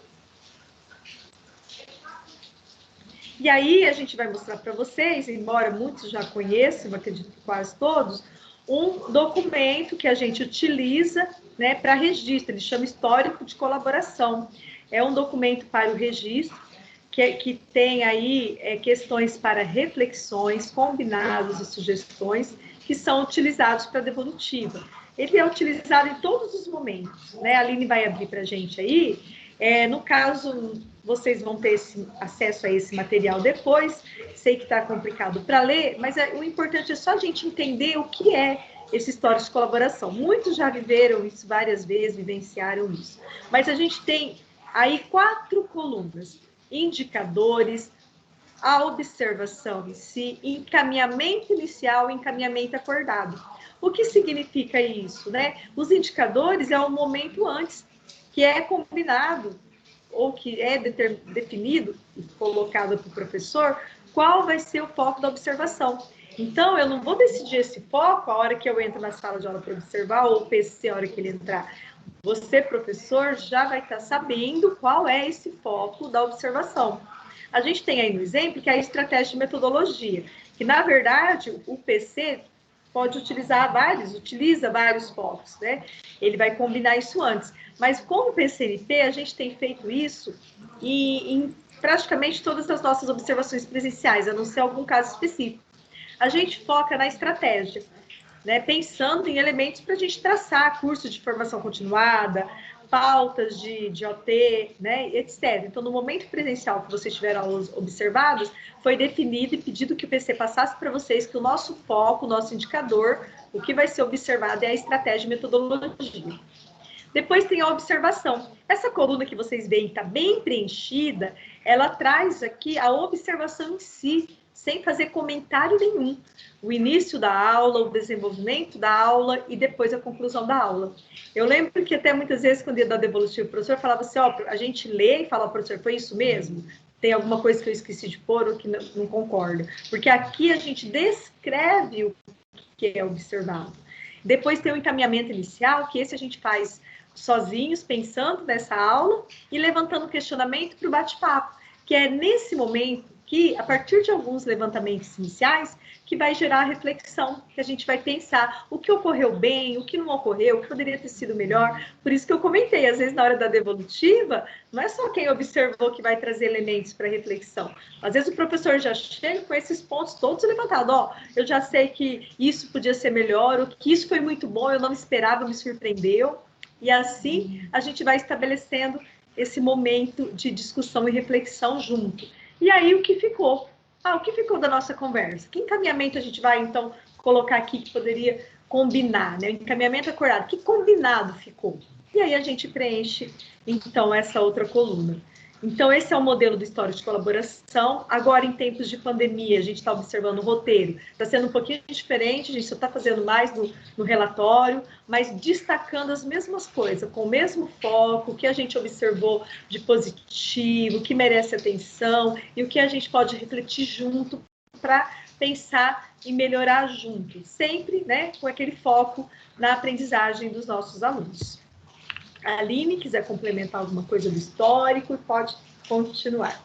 E aí, a gente vai mostrar para vocês, embora muitos já conheçam, acredito que quase todos, um documento que a gente utiliza, né, para registro, ele chama Histórico de Colaboração. É um documento para o registro, que tem aí questões para reflexões, combinados e sugestões, que são utilizados para a devolutiva. Ele é utilizado em todos os momentos, né? A Aline vai abrir para a gente aí. No caso, vocês vão ter acesso a esse material depois. Sei que está complicado para ler, mas o importante é só a gente entender o que é esse histórico de colaboração. Muitos já viveram isso várias vezes, vivenciaram isso. Mas a gente tem aí 4 colunas: indicadores, a observação em si, encaminhamento inicial e encaminhamento acordado. O que significa isso, né? Os indicadores é o momento antes, que é combinado ou que é definido e colocado para o professor qual vai ser o foco da observação. Então, eu não vou decidir esse foco a hora que eu entro na sala de aula para observar, ou o PC a hora que ele entrar. Você, professor, já vai estar sabendo qual é esse foco da observação. A gente tem aí no exemplo que é a estratégia de metodologia, que, na verdade, o PC pode utiliza vários focos, né? Ele vai combinar isso antes. Mas com o PCNP, a gente tem feito isso em praticamente todas as nossas observações presenciais, a não ser algum caso específico. A gente foca na estratégia, né? Pensando em elementos para a gente traçar curso de formação continuada, pautas de OT, né, etc. Então, no momento presencial que vocês tiveram aulas observadas, foi definido e pedido que o PC passasse para vocês que o nosso foco, o nosso indicador, o que vai ser observado é a estratégia e metodologia. Depois tem a observação. Essa coluna que vocês veem está bem preenchida, ela traz aqui a observação em si, sem fazer comentário nenhum. O início da aula, o desenvolvimento da aula e depois a conclusão da aula. Eu lembro que até muitas vezes, quando ia dar devolutivo, o professor falava assim, a gente lê e fala, professor, foi isso mesmo? Tem alguma coisa que eu esqueci de pôr ou que não concorda? Porque aqui a gente descreve o que é observado. Depois tem o encaminhamento inicial, que esse a gente faz sozinhos, pensando nessa aula e levantando questionamento para o bate-papo, que é nesse momento que, a partir de alguns levantamentos iniciais, que vai gerar a reflexão, que a gente vai pensar o que ocorreu bem, o que não ocorreu, o que poderia ter sido melhor. Por isso que eu comentei, às vezes na hora da devolutiva, não é só quem observou que vai trazer elementos para reflexão. Às vezes o professor já chega com esses pontos todos levantados. Ó, eu já sei que isso podia ser melhor, ou que isso foi muito bom, eu não esperava, me surpreendeu. E assim a gente vai estabelecendo esse momento de discussão e reflexão junto. E aí o que ficou? O que ficou da nossa conversa? Que encaminhamento a gente vai, então, colocar aqui que poderia combinar, né? O encaminhamento acordado, que combinado ficou? E aí a gente preenche, então, essa outra coluna. Então, esse é o modelo do histórico de colaboração. Agora, em tempos de pandemia, a gente está observando o roteiro. Está sendo um pouquinho diferente, a gente só está fazendo mais no relatório, mas destacando as mesmas coisas, com o mesmo foco, o que a gente observou de positivo, o que merece atenção e o que a gente pode refletir junto para pensar e melhorar junto, sempre, né, com aquele foco na aprendizagem dos nossos alunos. A Aline, quiser complementar alguma coisa do histórico, pode continuar.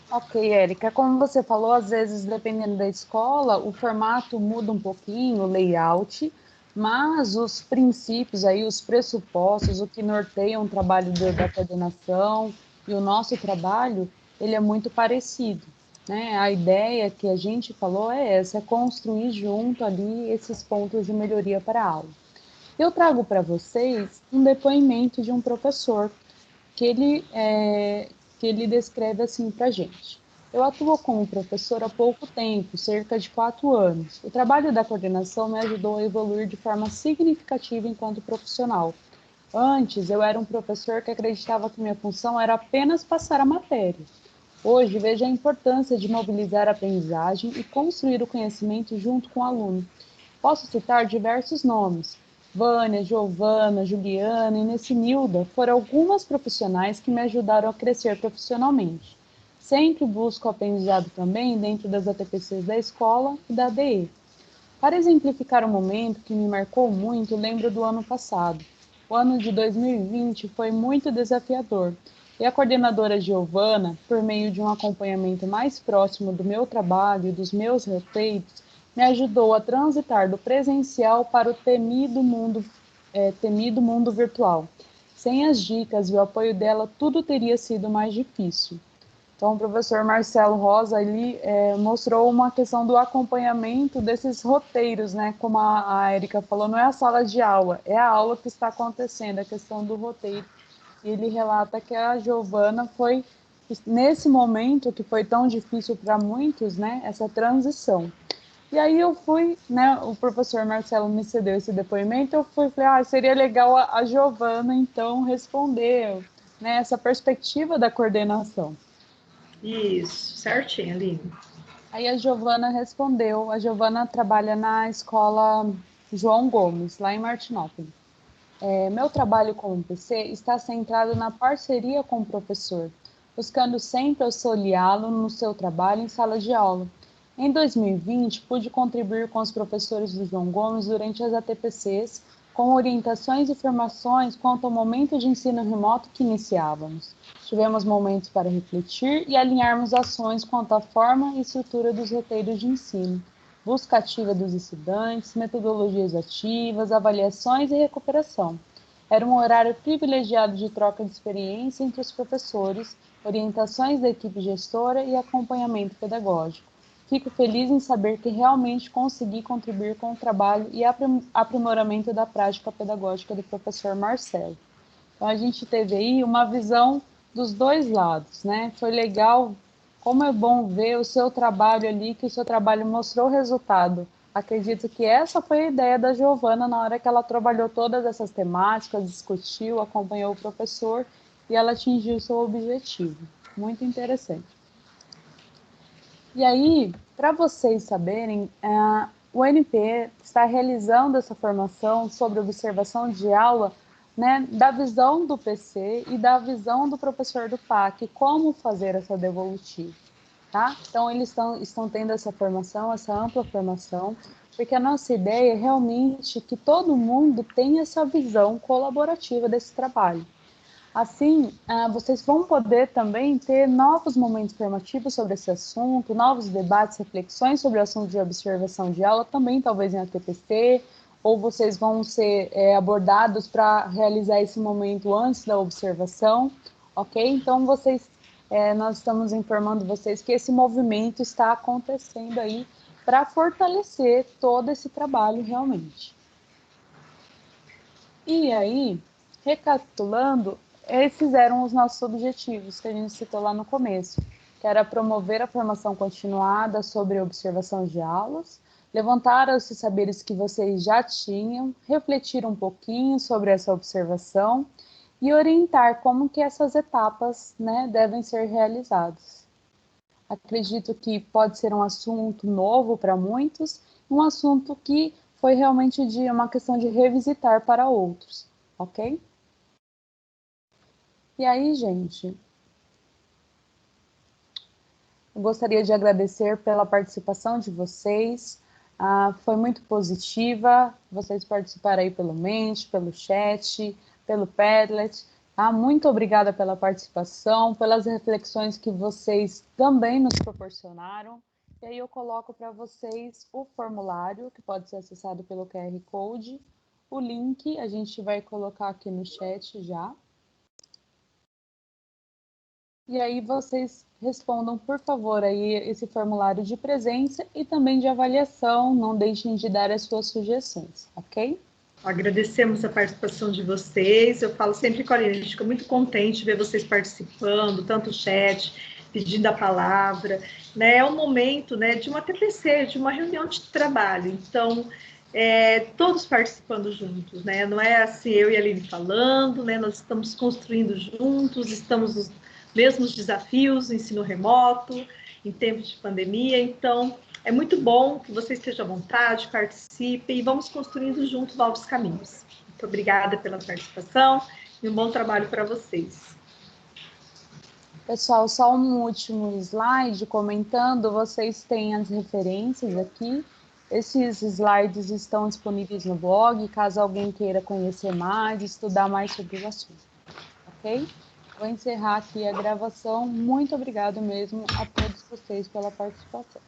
Ok, Érica, como você falou, às vezes, dependendo da escola, o formato muda um pouquinho, o layout, mas os princípios aí, os pressupostos, o que norteia um trabalho da coordenação e o nosso trabalho, ele é muito parecido, né? A ideia que a gente falou é essa, é construir junto ali esses pontos de melhoria para a aula. Eu trago para vocês um depoimento de um professor que ele descreve assim para a gente. Eu atuo como professor há pouco tempo, cerca de 4 anos. O trabalho da coordenação me ajudou a evoluir de forma significativa enquanto profissional. Antes, eu era um professor que acreditava que minha função era apenas passar a matéria. Hoje, vejo a importância de mobilizar a aprendizagem e construir o conhecimento junto com o aluno. Posso citar diversos nomes. Vânia, Giovana, Juliana, Inês e Nilda foram algumas profissionais que me ajudaram a crescer profissionalmente. Sempre busco aprendizado também dentro das ATPCs da escola e da ADE. Para exemplificar um momento que me marcou muito, lembro do ano passado. O ano de 2020 foi muito desafiador e a coordenadora Giovana, por meio de um acompanhamento mais próximo do meu trabalho e dos meus roteiros, me ajudou a transitar do presencial para o temido mundo virtual. Sem as dicas e o apoio dela, tudo teria sido mais difícil. Então, o professor Marcelo Rosa ali mostrou uma questão do acompanhamento desses roteiros, né? Como a Érica falou, não é a sala de aula, é a aula que está acontecendo, a questão do roteiro. E ele relata que a Giovana foi, nesse momento que foi tão difícil para muitos, né? Essa transição. E aí eu fui, né, o professor Marcelo me cedeu esse depoimento, eu falei, seria legal a Giovana, então, responder, né, essa perspectiva da coordenação. Isso, certinho, Aline. Aí a Giovana respondeu, a Giovana trabalha na escola João Gomes, lá em Martinópolis. Meu trabalho como PC está centrado na parceria com o professor, buscando sempre auxiliá-lo no seu trabalho em sala de aula. Em 2020, pude contribuir com os professores do João Gomes durante as ATPCs, com orientações e formações quanto ao momento de ensino remoto que iniciávamos. Tivemos momentos para refletir e alinharmos ações quanto à forma e estrutura dos roteiros de ensino, busca ativa dos estudantes, metodologias ativas, avaliações e recuperação. Era um horário privilegiado de troca de experiência entre os professores, orientações da equipe gestora e acompanhamento pedagógico. Fico feliz em saber que realmente consegui contribuir com o trabalho e aprimoramento da prática pedagógica do professor Marcelo. Então, a gente teve aí uma visão dos dois lados, né? Foi legal, como é bom ver o seu trabalho ali, que o seu trabalho mostrou resultado. Acredito que essa foi a ideia da Giovana na hora que ela trabalhou todas essas temáticas, discutiu, acompanhou o professor e ela atingiu o seu objetivo. Muito interessante. E aí, para vocês saberem, o NP está realizando essa formação sobre observação de aula, né, da visão do PC e da visão do professor do PAC, como fazer essa devolutiva. Tá? Então, eles estão tendo essa formação, essa ampla formação. porque a nossa ideia é realmente que todo mundo tenha essa visão colaborativa desse trabalho. Assim, vocês vão poder também ter novos momentos formativos sobre esse assunto, novos debates, reflexões sobre o assunto de observação de aula, também talvez em ATPC, ou vocês vão ser abordados para realizar esse momento antes da observação, ok? Então, nós estamos informando vocês que esse movimento está acontecendo aí para fortalecer todo esse trabalho realmente. E aí, recapitulando, esses eram os nossos objetivos que a gente citou lá no começo, que era promover a formação continuada sobre observação de aulas, levantar esses saberes que vocês já tinham, refletir um pouquinho sobre essa observação e orientar como que essas etapas, né, devem ser realizadas. Acredito que pode ser um assunto novo para muitos, um assunto que foi realmente de uma questão de revisitar para outros, ok? E aí, gente, eu gostaria de agradecer pela participação de vocês. Foi muito positiva, vocês participaram aí pelo Mente, pelo chat, pelo Padlet. Muito obrigada pela participação, pelas reflexões que vocês também nos proporcionaram. E aí eu coloco para vocês o formulário, que pode ser acessado pelo QR Code. O link a gente vai colocar aqui no chat já. E aí vocês respondam, por favor, aí esse formulário de presença e também de avaliação. Não deixem de dar as suas sugestões, ok? Agradecemos a participação de vocês. Eu falo sempre com a Aline, a gente fica muito contente de ver vocês participando, tanto o chat, pedindo a palavra. Né? É um momento, né, de uma TPC, de uma reunião de trabalho. Então, todos participando juntos, né? Não é assim eu e a Aline falando, né? Nós estamos construindo juntos, estamos nos mesmos desafios, ensino remoto, em tempos de pandemia. Então, é muito bom que você esteja à vontade, participe e vamos construindo juntos novos caminhos. Muito obrigada pela participação e um bom trabalho para vocês. Pessoal, só um último slide comentando, vocês têm as referências aqui. Esses slides estão disponíveis no blog, caso alguém queira conhecer mais, estudar mais sobre o assunto, ok? Vou encerrar aqui a gravação. Muito obrigado mesmo a todos vocês pela participação.